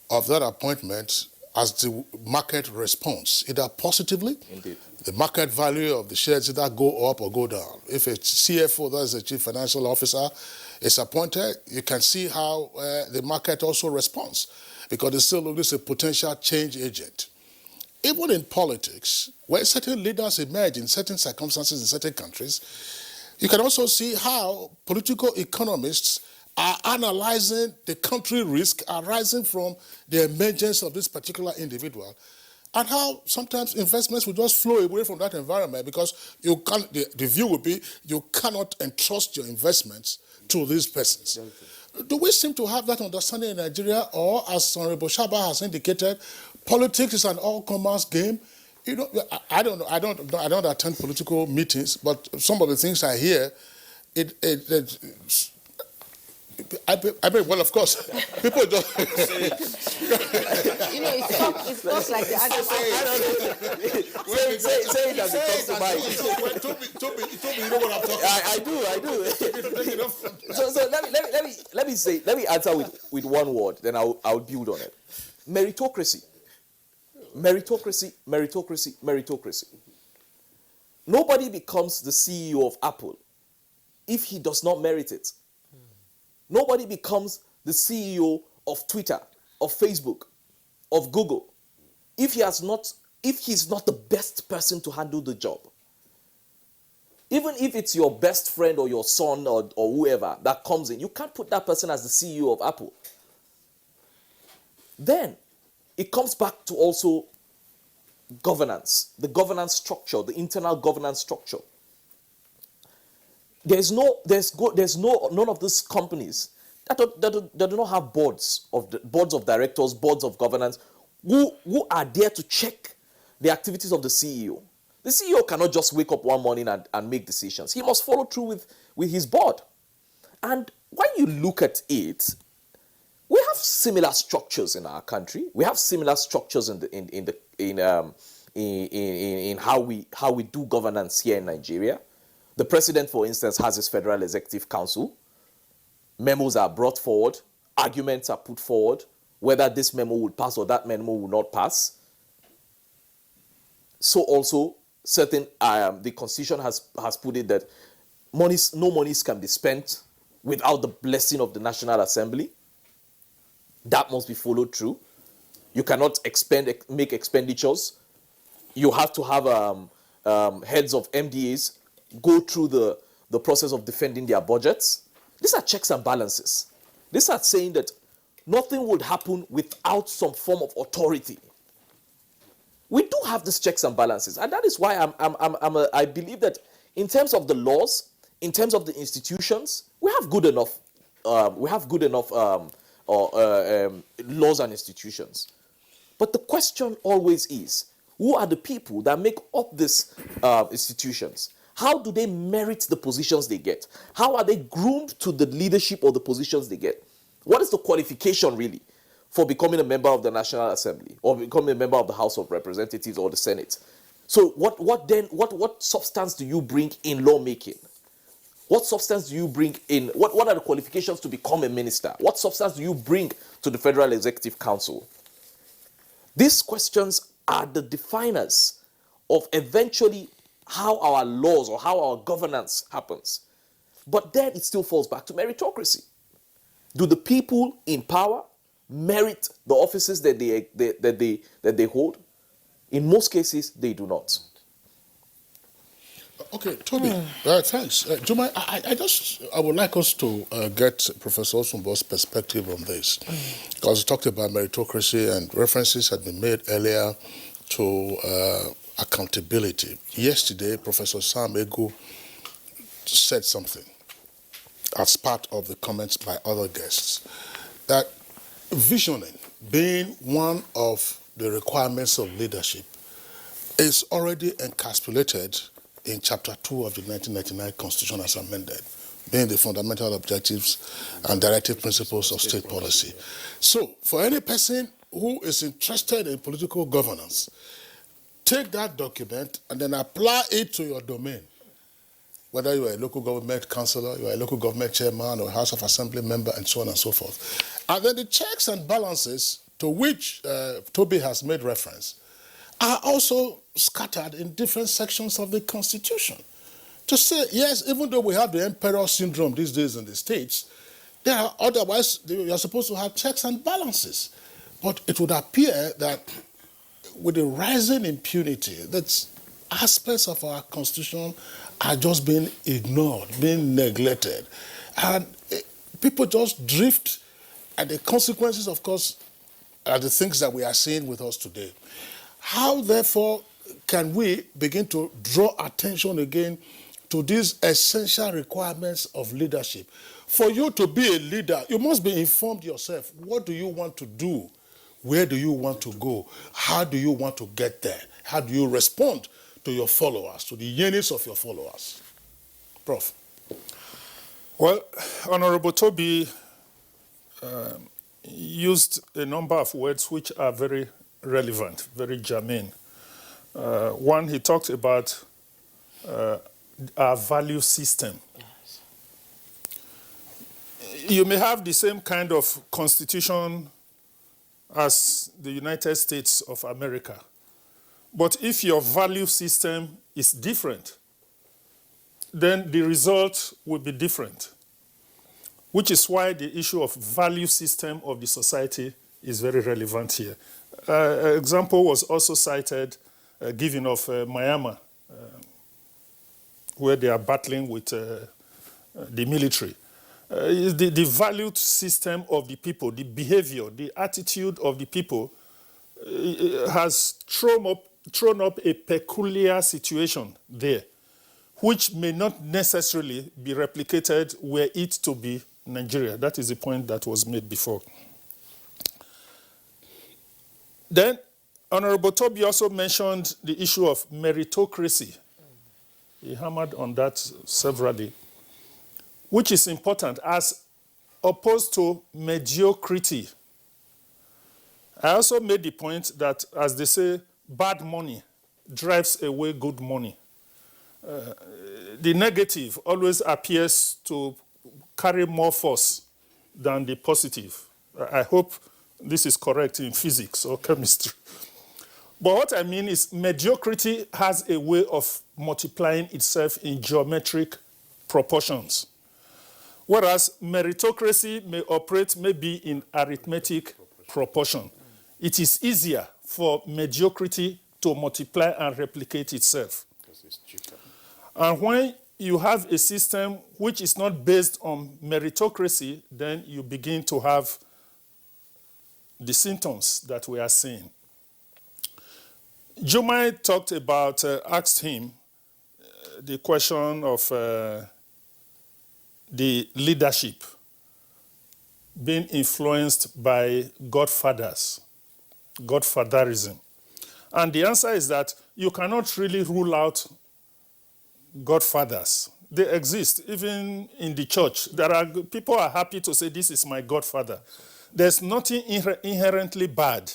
of that appointment as the market response, either positively. Indeed. The market value of the shares either go up or go down. If a CFO, that is the Chief Financial Officer, is appointed, you can see how the market also responds, because they still look as a potential change agent. Even in politics, where certain leaders emerge in certain circumstances in certain countries, You can also see how political economists are analyzing the country risk arising from the emergence of this particular individual, and how sometimes investments will just flow away from that environment because you can't, the view will be you cannot entrust your investments to these persons. Do we seem to have that understanding in Nigeria, or as Honorable Shaba has indicated, politics is an all-commerce game? You know, I don't attend political meetings, but some of the things I hear, I mean, well, of course, people just. You know, it's not like the other Say it as it comes to mind. Toby, you know what I'm talking about. I do. So let me answer with one word, then I'll build on it. Meritocracy. Nobody becomes the CEO of Apple if he does not merit it. Nobody becomes the CEO of Twitter, of Facebook, of Google, if he's not the best person to handle the job. Even if it's your best friend or your son or whoever that comes in, you can't put that person as the CEO of Apple. Then it comes back to also governance, the governance structure, the internal governance structure. None of these companies that do not have boards of directors, boards of governance, who are there to check the activities of the CEO. The CEO cannot just wake up one morning and make decisions. He must follow through with his board. And when you look at it, we have similar structures in our country. We have similar structures in how we do governance here in Nigeria. The president, for instance, has his Federal Executive Council. Memos are brought forward. Arguments are put forward. Whether this memo will pass or that memo will not pass. So also, the Constitution has put it that no monies can be spent without the blessing of the National Assembly. That must be followed through. You cannot make expenditures. You have to have heads of MDAs go through the process of defending their budgets. These are checks and balances. These are saying that nothing would happen without some form of authority. We do have these checks and balances, and that is why I believe that in terms of the laws, in terms of the institutions, we have good enough. Laws and institutions. But the question always is, who are the people that make up these institutions? How do they merit the positions they get? How are they groomed to the leadership or the positions they get? What is the qualification really for becoming a member of the National Assembly or becoming a member of the House of Representatives or the Senate? So what substance do you bring in lawmaking? What substance do you bring in? What are the qualifications to become a minister? What substance do you bring to the Federal Executive Council? These questions are the definers of eventually how our laws or how our governance happens. But then it still falls back to meritocracy. Do the people in power merit the offices that they hold? In most cases, they do not. Okay, Toby, thanks. Juma, I would like us to get Professor Osumbo's perspective on this. Because he talked about meritocracy and references had been made earlier to accountability. Yesterday, Professor Sam Egu said something as part of the comments by other guests, that visioning being one of the requirements of leadership is already encapsulated in Chapter 2 of the 1999 Constitution as amended, being the fundamental objectives and directive principles of state policy. So, for any person who is interested in political governance, take that document and then apply it to your domain. Whether you are a local government councillor, you are a local government chairman or House of Assembly member, and so on and so forth. And then the checks and balances to which Toby has made reference are also scattered in different sections of the Constitution. To say, yes, even though we have the emperor syndrome these days in the States, there are otherwise, you are supposed to have checks and balances. But it would appear that with the rising impunity, that aspects of our Constitution are just being ignored, being neglected. And people just drift, and the consequences, of course, are the things that we are seeing with us today. How, therefore, can we begin to draw attention again to these essential requirements of leadership? For you to be a leader, you must be informed yourself. What do you want to do? Where do you want to go? How do you want to get there? How do you respond to your followers, to the yearnings of your followers? Prof. Well, Honorable Toby used a number of words which are very relevant, very germane. One, he talked about our value system. Yes. You may have the same kind of constitution as the United States of America, but if your value system is different, then the result will be different, which is why the issue of value system of the society is very relevant here. An example was also cited, given of Myanmar, where they are battling with the military. The value system of the people, the behavior, the attitude of the people has thrown up a peculiar situation there, which may not necessarily be replicated were it to be Nigeria. That is the point that was made before. Then, Honorable Toby also mentioned the issue of meritocracy. He hammered on that severally, which is important as opposed to mediocrity. I also made the point that, as they say, bad money drives away good money. The negative always appears to carry more force than the positive. I hope this is correct in physics or chemistry. But what I mean is mediocrity has a way of multiplying itself in geometric proportions, whereas meritocracy may operate maybe in arithmetic proportion. It is easier for mediocrity to multiply and replicate itself. And when you have a system which is not based on meritocracy, then you begin to have the symptoms that we are seeing. Jumai talked about, asked him the question of the leadership being influenced by godfathers, godfatherism. And the answer is that you cannot really rule out godfathers. They exist, even in the church. There are people are happy to say, this is my godfather. There's nothing inherently bad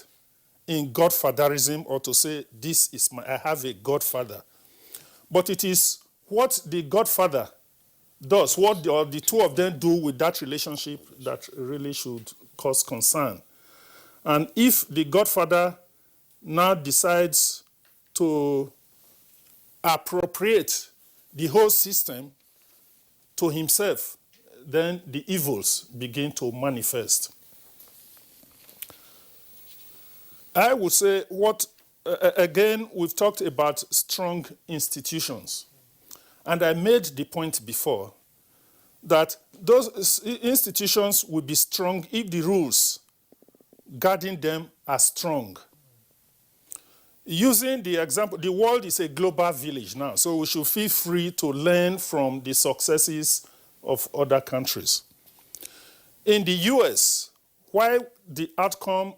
in godfatherism or to say, this is I have a godfather. But it is what the godfather does, what the two of them do with that relationship that really should cause concern. And if the godfather now decides to appropriate the whole system to himself, then the evils begin to manifest. I would say again, we've talked about strong institutions. And I made the point before that those institutions will be strong if the rules guarding them are strong. Using the example, the world is a global village now, so we should feel free to learn from the successes of other countries. In the US, why the outcome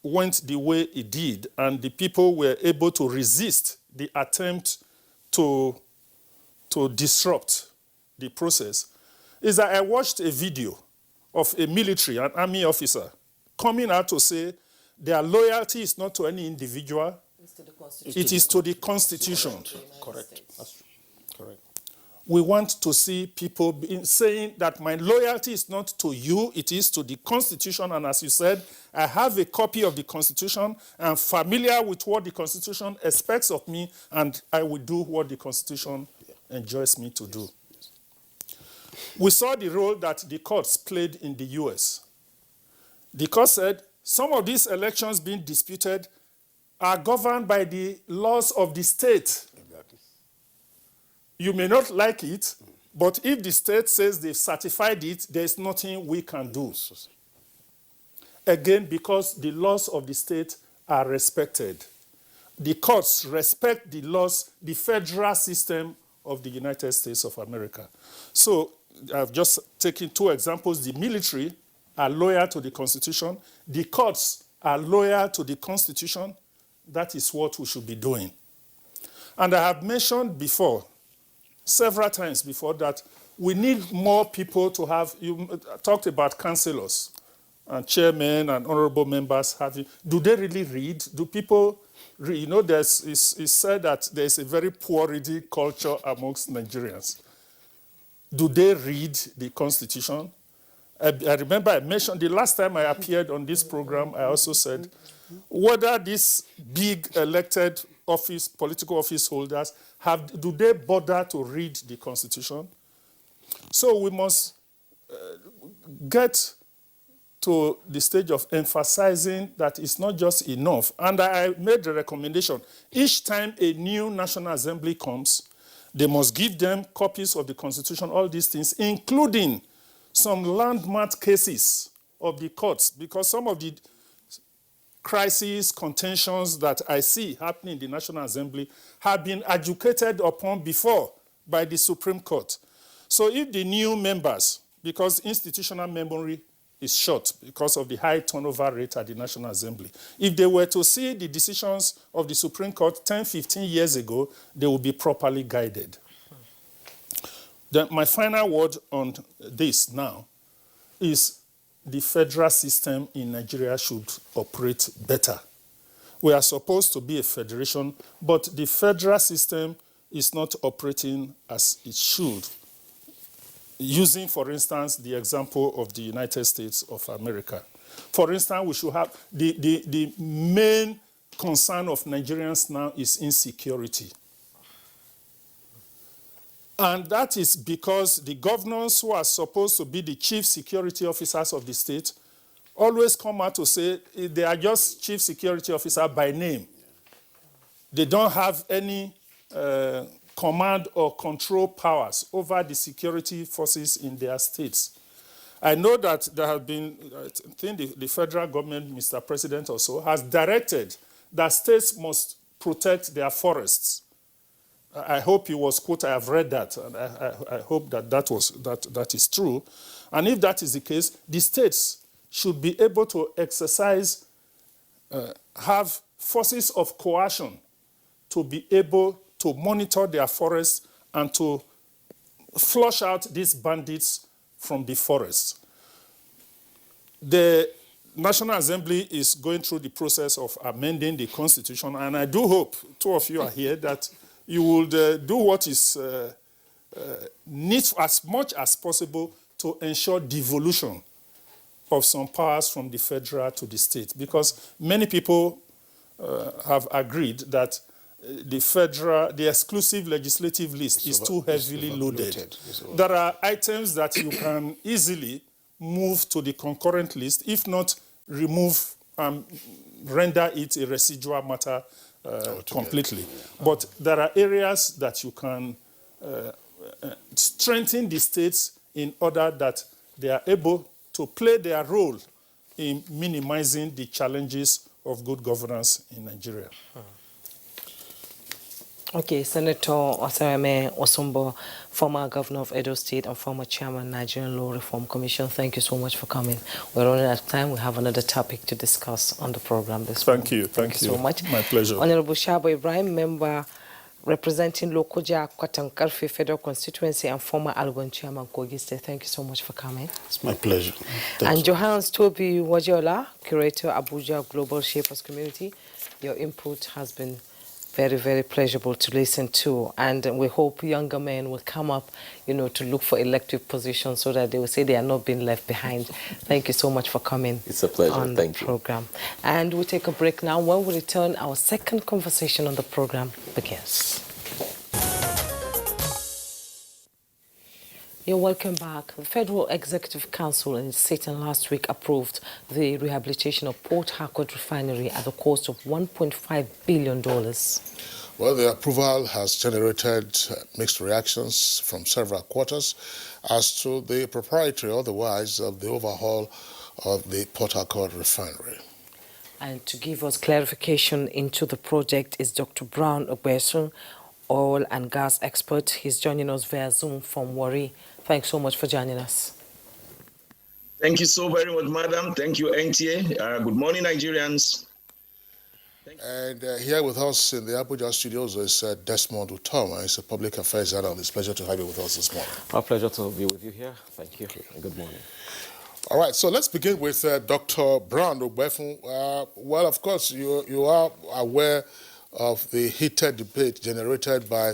went the way it did and the people were able to resist the attempt to disrupt the process is that I watched a video of a military, an army officer, coming out to say their loyalty is not to any individual, it is to the Constitution. Correct. That's true. Correct. We want to see people saying that my loyalty is not to you, it is to the Constitution. And as you said, I have a copy of the Constitution. I'm familiar with what the Constitution expects of me, and I will do what the Constitution enjoins me to do. We saw the role that the courts played in the US. The court said some of these elections being disputed are governed by the laws of the state. Exactly. You may not like it, but if the state says they've certified it, there's nothing we can do. Again, because the laws of the state are respected. The courts respect the laws, the federal system of the United States of America. So I've just taken two examples. The military are loyal to the Constitution. The courts are loyal to the Constitution. That is what we should be doing. And I have mentioned before, several times before, that we need more people to have, you talked about councillors and chairmen and honorable members having, do they really read? Do people read? You know, it's said that there's a very poor reading culture amongst Nigerians. Do they read the Constitution? I remember I mentioned, the last time I appeared on this program, I also said, whether these big elected political office holders, do they bother to read the Constitution? So we must get to the stage of emphasizing that it's not just enough. And I made the recommendation, each time a new National Assembly comes, they must give them copies of the Constitution, all these things, including some landmark cases of the courts, because some of the crises, contentions that I see happening in the National Assembly have been educated upon before by the Supreme Court. So if the new members, because institutional memory is short because of the high turnover rate at the National Assembly, if they were to see the decisions of the Supreme Court 10, 15 years ago, they will be properly guided. Then my final word on this now is the federal system in Nigeria should operate better. We are supposed to be a federation, but the federal system is not operating as it should. Using, for instance, the example of the United States of America. For instance, we should have, the main concern of Nigerians now is insecurity. And that is because the governors who are supposed to be the chief security officers of the state always come out to say they are just chief security officer by name. They don't have any command or control powers over the security forces in their states. I know that there have been, I think the federal government, Mr. President also, has directed that states must protect their forests. I hope he was quoted, I have read that, and I hope that is true. And if that is the case, the states should be able to exercise, have forces of coercion to be able to monitor their forests and to flush out these bandits from the forests. The National Assembly is going through the process of amending the Constitution, and I do hope, two of you are here, that you will do what is needs as much as possible to ensure devolution of some powers from the federal to the state, because many people have agreed that the exclusive legislative list is too heavily loaded. There are items that you can easily move to the concurrent list, if not remove and render it a residual matter completely. But there are areas that you can strengthen the states in order that they are able to play their role in minimizing the challenges of good governance in Nigeria. Okay, Senator Osarame Osumbo, former governor of Edo State and former chairman Nigerian Law Reform Commission, thank you so much for coming. We're running out of time. We have another topic to discuss on the program this morning. Thank you so much. My pleasure. Honorable Shabo Ibrahim, member representing Lokoja Kwatankarfe Federal Constituency and former Algon chairman Kogi State, thank you so much for coming. It's my pleasure. And Johannes Toby Wajiola, curator, Abuja Global Shapers Community, your input has been very, very pleasurable to listen to, and we hope younger men will come up, to look for elective positions so that they will say they are not being left behind. Thank you so much for coming. It's a pleasure. On the program. And we'll take a break now. When we return, our second conversation on the program begins. You're welcome back. The Federal Executive Council in its sitting last week approved the rehabilitation of Port Harcourt Refinery at the cost of $1.5 billion. Well, the approval has generated mixed reactions from several quarters as to the propriety otherwise of the overhaul of the Port Harcourt refinery. And to give us clarification into the project is Dr. Brown Obesun, oil and gas expert. He's joining us via Zoom from Warri. Thanks so much for joining us. Thank you so very much, madam. Thank you, NTA. Good morning, Nigerians. And here with us in the Abuja studios is Desmond Utoma. He's a public affairs analyst. It's a pleasure to have you with us this morning. Our pleasure to be with you here. Thank you. And good morning. All right, so let's begin with Dr. Brown Ogbefun. Well, of course, you are aware of the heated debate generated by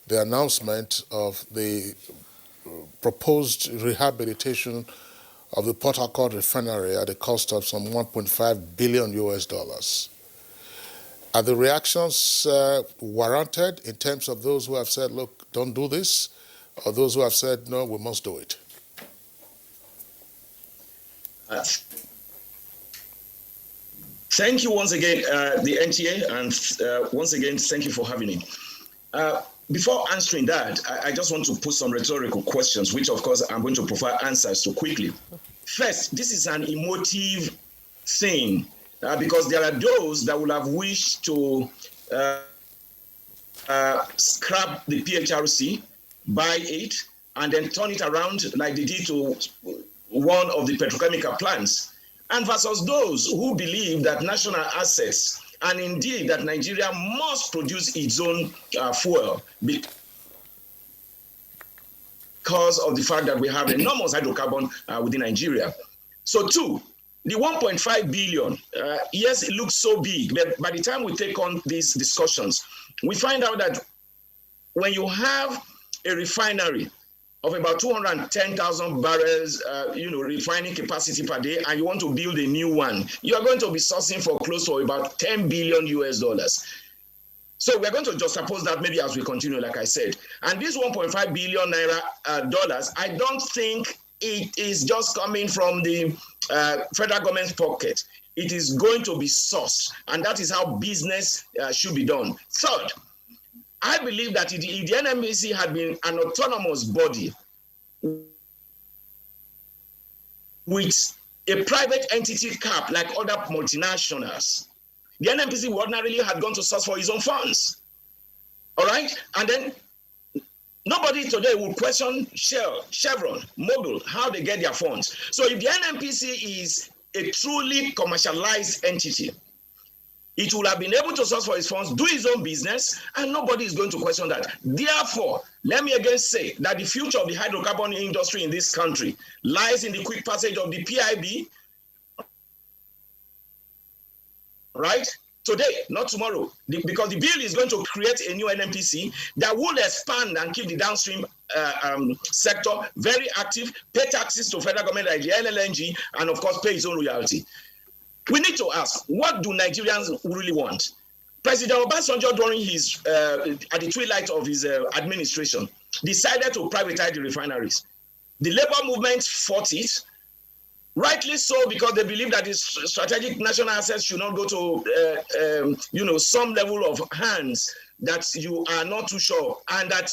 the announcement of the proposed rehabilitation of the Port Harcourt refinery at a cost of some $1.5 billion US. Are the reactions warranted in terms of those who have said, look, don't do this, or those who have said, no, we must do it? Thank you once again, the NTA, and once again, thank you for having me. Before answering that, I just want to put some rhetorical questions, which of course I'm going to provide answers to quickly. First, this is an emotive thing, because there are those that would have wished to scrap the PHRC, buy it, and then turn it around like they did to one of the petrochemical plants, and versus those who believe that national assets and indeed that Nigeria must produce its own fuel because of the fact that we have enormous hydrocarbon within Nigeria. So two, the 1.5 billion, yes, it looks so big, but by the time we take on these discussions, we find out that when you have a refinery of about 210,000 barrels, refining capacity per day, and you want to build a new one, you are going to be sourcing for close to about $10 billion US. So we're going to juxtapose that maybe as we continue, like I said. And this 1.5 billion naira dollars, I don't think it is just coming from the federal government's pocket. It is going to be sourced, and that is how business should be done. Third, I believe that if the NMBC had been an autonomous body with a private entity cap like other multinationals, the NMBC would ordinarily have gone to source for its own funds. All right? And then nobody today will question Shell, Chevron, Mobil, how they get their funds. So if the NMPC is a truly commercialized entity, it will have been able to source for its funds, do its own business, and nobody is going to question that. Therefore, let me again say that the future of the hydrocarbon industry in this country lies in the quick passage of the PIB, right? Today, not tomorrow, because the bill is going to create a new NMPC that will expand and keep the downstream sector very active, pay taxes to federal government like the LLNG, and of course pay its own royalty. We need to ask, what do Nigerians really want? President Obasanjo, during his, at the twilight of his administration, decided to privatize the refineries. The labor movement fought it, rightly so, because they believe that the strategic national assets should not go to, some level of hands that you are not too sure, and that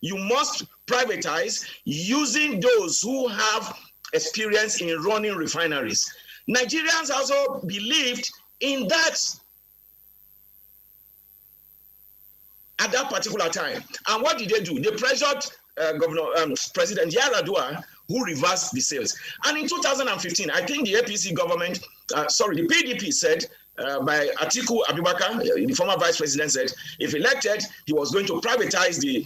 you must privatize using those who have experience in running refineries. Nigerians also believed in that at that particular time. And what did they do? They pressured President Yaradua, who reversed the sales. And in 2015, I think the APC government, the PDP said, by Atiku Abubakar, the former vice president, said, if elected, he was going to privatize the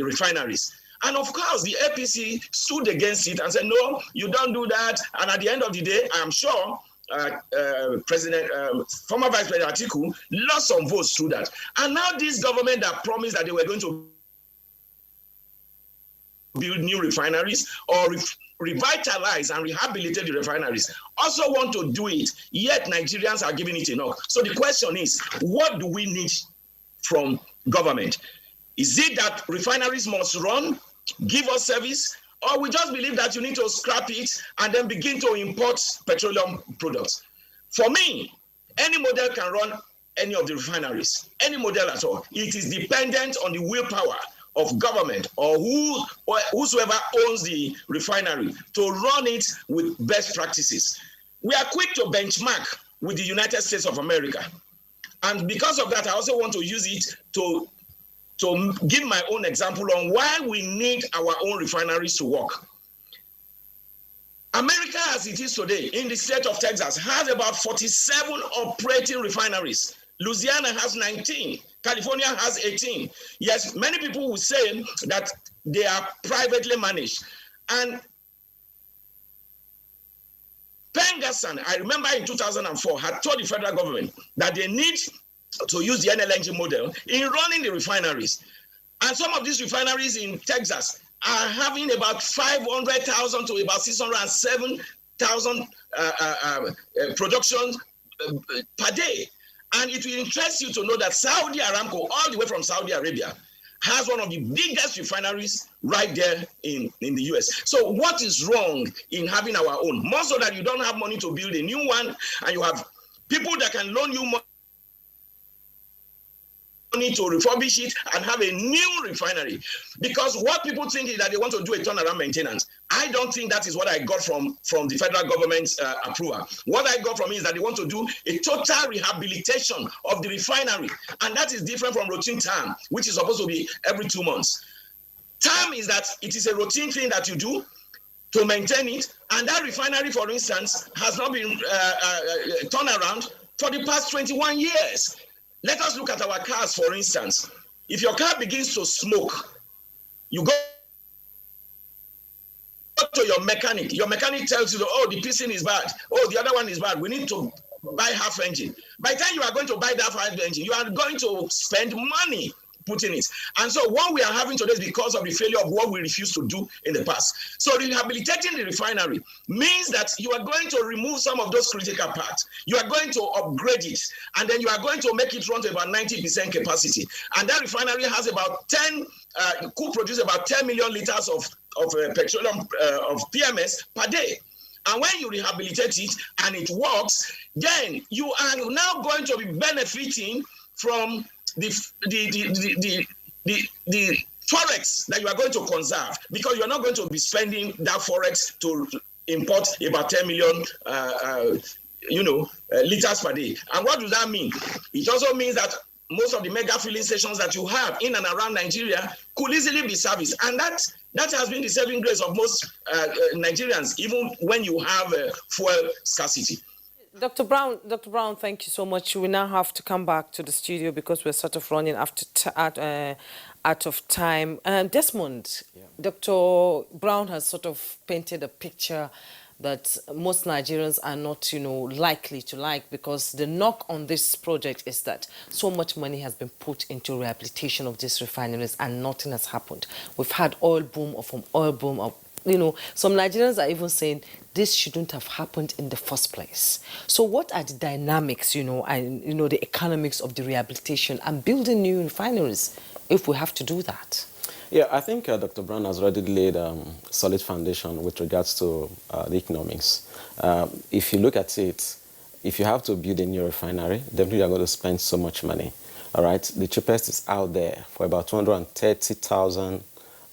refineries. And of course, the APC stood against it and said, no, you don't do that. And at the end of the day, I'm sure former Vice President Atiku lost some votes through that. And now this government that promised that they were going to build new refineries or revitalize and rehabilitate the refineries also want to do it, yet Nigerians are giving it enough. So the question is, what do we need from government? Is it that refineries must run, give us service, or we just believe that you need to scrap it and then begin to import petroleum products? For me, any model can run any of the refineries, any model at all. It is dependent on the willpower of government or whosoever owns the refinery to run it with best practices. We are quick to benchmark with the United States of America. And because of that, I also want to use it to give my own example on why we need our own refineries to work. America, as it is today, in the state of Texas, has about 47 operating refineries. Louisiana has 19. California has 18. Yes, many people will say that they are privately managed. And Pengassan, I remember in 2004, had told the federal government that they need to use the NLNG model in running the refineries. And some of these refineries in Texas are having about 500,000 to about 607,000 productions per day. And it will interest you to know that Saudi Aramco, all the way from Saudi Arabia, has one of the biggest refineries right there in the US. So what is wrong in having our own? More so that you don't have money to build a new one, and you have people that can loan you money to refurbish it and have a new refinery. Because what people think is that they want to do a turnaround maintenance. I don't think that is what I got from the federal government's approval. What I got from it is that they want to do a total rehabilitation of the refinery. And that is different from routine TAM, which is supposed to be every 2 months. TAM is that it is a routine thing that you do to maintain it. And that refinery, for instance, has not been turned around for the past 21 years. Let us look at our cars, for instance. If your car begins to smoke, you go to your mechanic. Your mechanic tells you, oh, the piston is bad. Oh, the other one is bad. We need to buy half engine. By the time you are going to buy that half engine, you are going to spend money putting it. And so what we are having today is because of the failure of what we refused to do in the past. So rehabilitating the refinery means that you are going to remove some of those critical parts. You are going to upgrade it, and then you are going to make it run to about 90% capacity. And that refinery has about could produce about 10 million liters of petroleum, of PMS per day. And when you rehabilitate it and it works, then you are now going to be benefiting from the forex that you are going to conserve, because you are not going to be spending that forex to import about 10 million liters per day. And what does that mean? It also means that most of the mega filling stations that you have in and around Nigeria could easily be serviced. And that has been the saving grace of most Nigerians, even when you have fuel scarcity. Dr. Brown, thank you so much. We now have to come back to the studio because we're sort of running out of time. Desmond, yeah. Dr. Brown has sort of painted a picture that most Nigerians are not, likely to like, because the knock on this project is that so much money has been put into rehabilitation of these refineries and nothing has happened. We've had oil boom from oil boom up. Some Nigerians are even saying this shouldn't have happened in the first place. So what are the dynamics, and, the economics of the rehabilitation and building new refineries if we have to do that? Yeah, I think Dr. Brown has already laid a solid foundation with regards to the economics. If you look at it, if you have to build a new refinery, definitely you're going to spend so much money. All right, the cheapest is out there for about 230,000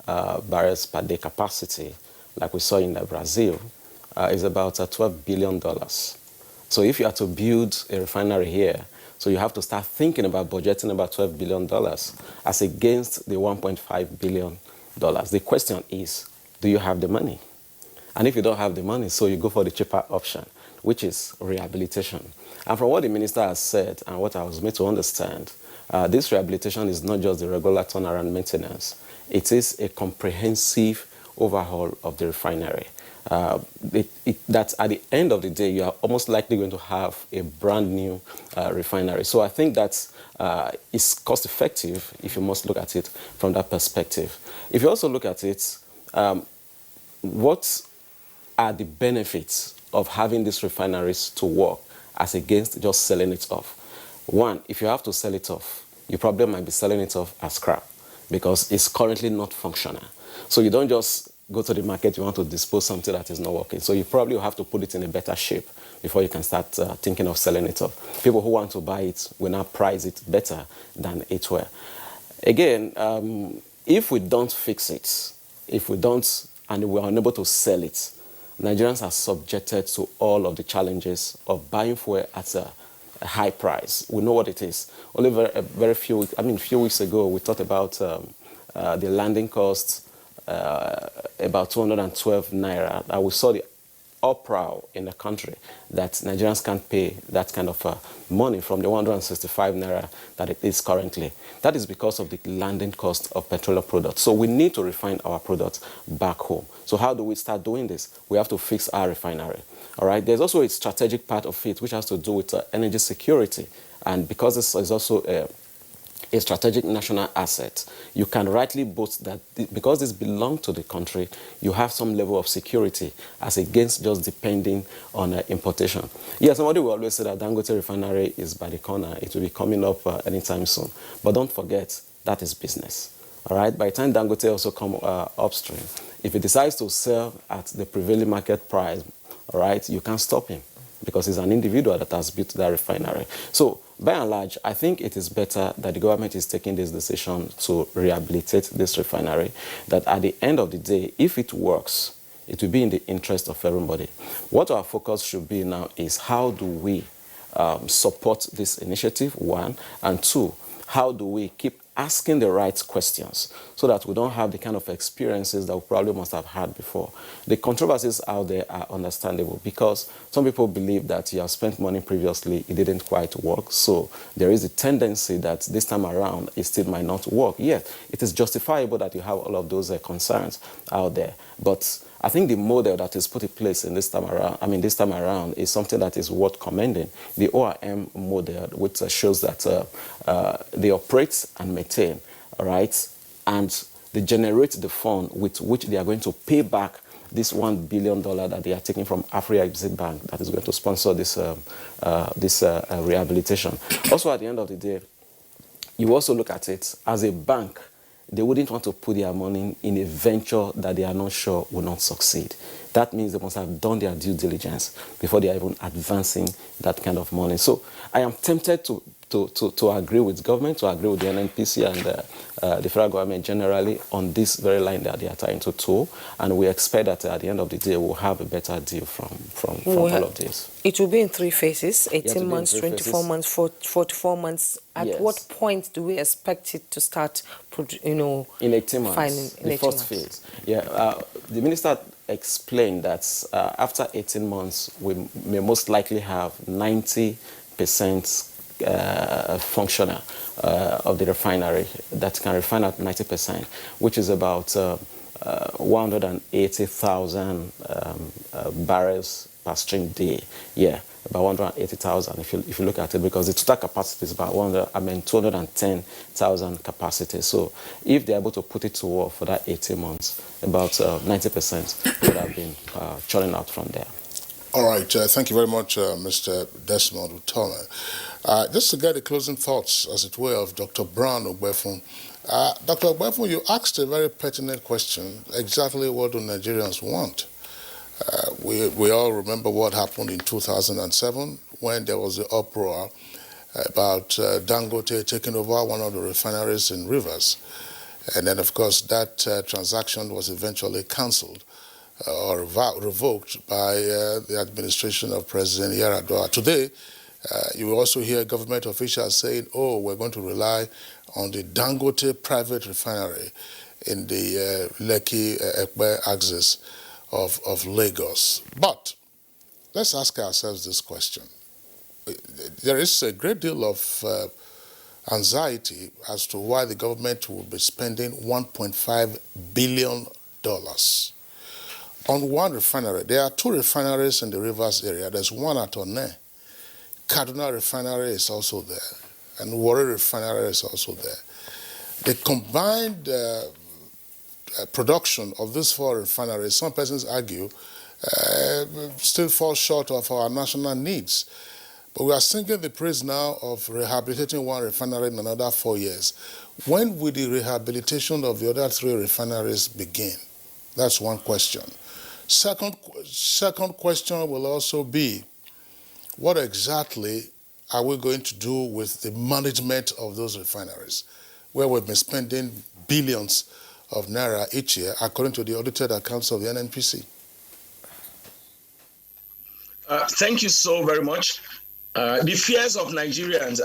barrels per day capacity, like we saw in Brazil, is about $12 billion. So if you are to build a refinery here, so you have to start thinking about budgeting about $12 billion as against the $1.5 billion. The question is, do you have the money? And if you don't have the money, so you go for the cheaper option, which is rehabilitation. And from what the minister has said and what I was made to understand, this rehabilitation is not just the regular turnaround maintenance. It is a comprehensive overhaul of the refinery. That at the end of the day, you are almost likely going to have a brand new refinery. So I think that is cost effective if you must look at it from that perspective. If you also look at it, what are the benefits of having these refineries to work as against just selling it off? One, if you have to sell it off, you probably might be selling it off as scrap because it's currently not functional. So you don't just go to the market, you want to dispose something that is not working. So you probably will have to put it in a better shape before you can start thinking of selling it off. People who want to buy it will now price it better than it were. Again, if we don't fix it, if we don't, and we're unable to sell it, Nigerians are subjected to all of the challenges of buying fuel at a high price. We know what it is. Only very few weeks ago, we talked about the landing cost, about 212 naira. And we saw the uproar in the country that Nigerians can't pay that kind of money from the 165 naira that it is currently. That is because of the landing cost of petroleum products. So we need to refine our products back home. So how do we start doing this? We have to fix our refinery. All right. There's also a strategic part of it which has to do with energy security, and because this is also a strategic national asset, you can rightly boast that because this belongs to the country, you have some level of security as against just depending on importation. Yeah, somebody will always say that Dangote refinery is by the corner. It will be coming up anytime soon. But don't forget, that is business. All right, by the time Dangote also come upstream, if he decides to sell at the prevailing market price, all right, you can't stop him because he's an individual that has built that refinery. So, by and large, I think it is better that the government is taking this decision to rehabilitate this refinery, that at the end of the day, if it works, it will be in the interest of everybody. What our focus should be now is how do we support this initiative, one, and two, how do we keep asking the right questions so that we don't have the kind of experiences that we probably must have had before. The controversies out there are understandable because some people believe that you have spent money previously, it didn't quite work, so there is a tendency that this time around it still might not work. Yet, it is justifiable that you have all of those concerns out there, but I think the model that is put in place in this time around, is something that is worth commending. The ORM model, which shows that they operate and maintain, all right, and they generate the fund with which they are going to pay back this $1 billion that they are taking from Afri-Exim Bank that is going to sponsor this rehabilitation. Also, at the end of the day, you also look at it as a bank. They wouldn't want to put their money in a venture that they are not sure will not succeed. That means they must have done their due diligence before they are even advancing that kind of money. So I am tempted to agree with government, to agree with the NNPC and the federal government generally on this very line that they are trying to tow. And we expect that at the end of the day, we'll have a better deal from all of this. It will be in three phases, 18 months, 24 months, 44 months. At what point do we expect it to start, in 18 months, the first phase. Yeah, the minister explained that after 18 months, we may most likely have 90% functional of the refinery that can refine at 90%, which is about 180,000 barrels per stream day. Yeah, about 180,000 if you look at it, because the total capacity is about 210,000 capacity. So if they're able to put it to work for that 18 months, about 90% would have been churning out from there. All right, thank you very much, Mr. Desmond Utome. Just to get the closing thoughts, as it were, of Dr. Brown Ogbefun. Dr. Ogbefun, you asked a very pertinent question, exactly what do Nigerians want? We all remember what happened in 2007 when there was the uproar about Dangote taking over one of the refineries in Rivers. And then, of course, that transaction was eventually cancelled or revoked by the administration of President Yar'Adua. Today, you will also hear government officials saying, oh, we're going to rely on the Dangote private refinery in the Lekki-Ekpe axis of Lagos. But let's ask ourselves this question. There is a great deal of anxiety as to why the government will be spending $1.5 billion on one refinery. There are two refineries in the Rivers area. There's one at Onne. Kaduna refinery is also there, and Warri refinery is also there. The combined production of these four refineries, some persons argue, still falls short of our national needs. But we are singing the praise now of rehabilitating one refinery in another 4 years. When will the rehabilitation of the other three refineries begin? That's one question. Second question will also be, what exactly are we going to do with the management of those refineries, where we've been spending billions of naira each year, according to the audited accounts of the NNPC? Thank you so very much. The fears of Nigerians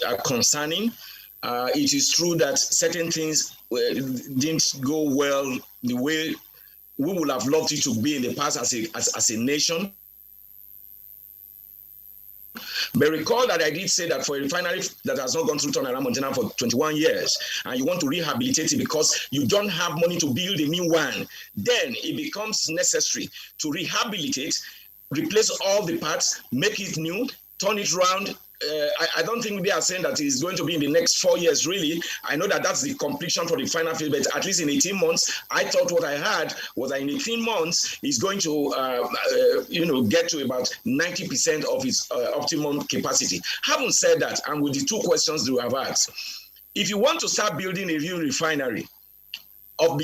are concerning. It is true that certain things didn't go well the way we would have loved it to be in the past as a nation. But recall that I did say that for a refinery that has not gone through turnaround maintenance for 21 years, and you want to rehabilitate it because you don't have money to build a new one, then it becomes necessary to rehabilitate, replace all the parts, make it new, turn it around. I don't think they are saying that it's going to be in the next 4 years, really. I know that that's the completion for the final phase, but at least in 18 months, I thought what I had was that in 18 months, it's going to, get to about 90% of its optimum capacity. Having said that, and with the two questions you have asked, if you want to start building a new refinery of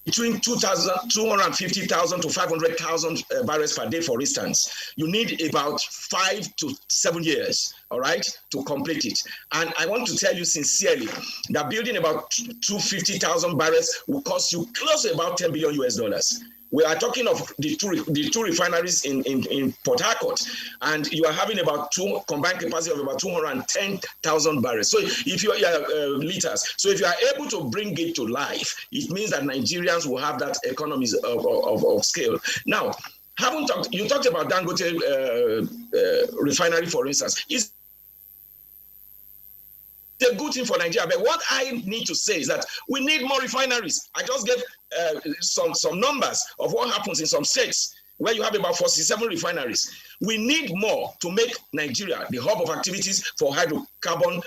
between 250,000 to 500,000 barrels per day, for instance, you need about 5 to 7 years, all right, to complete it. And I want to tell you sincerely that building about 250,000 barrels will cost you close to about $10 billion US. We are talking of the two refineries in Port Harcourt, and you are having about combined capacity of about 210,000 barrels. So if you are liters, so if you are able to bring it to life, it means that Nigerians will have that economies of scale. Now, you talked about Dangote refinery, for instance. It's a good thing for Nigeria, but what I need to say is that we need more refineries. I just gave some numbers of what happens in some states where you have about 47 refineries. We need more to make Nigeria the hub of activities for hydrocarbon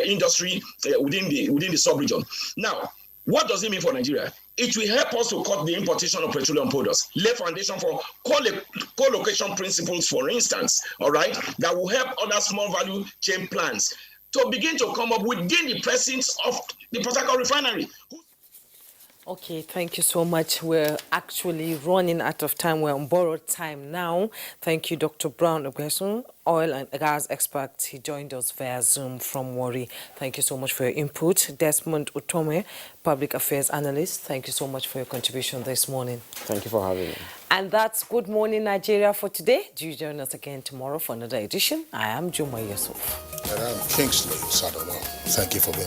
industry within the sub-region. Now, what does it mean for Nigeria? It will help us to cut the importation of petroleum products, lay foundation for co-location principles, for instance, all right, that will help other small value chain plants to begin to come up within the presence of the Port Harcourt refinery. Okay, thank you so much. We're actually running out of time. We're on borrowed time now. Thank you, Dr. Brown Obesun, oil and gas expert. He joined us via Zoom from Warri. Thank you so much for your input. Desmond Utome, public affairs analyst. Thank you so much for your contribution this morning. Thank you for having me. And that's Good Morning Nigeria for today. Do you join us again tomorrow for another edition? I am Juma Yusuf. And I'm Kingsley Sadama. Thank you for being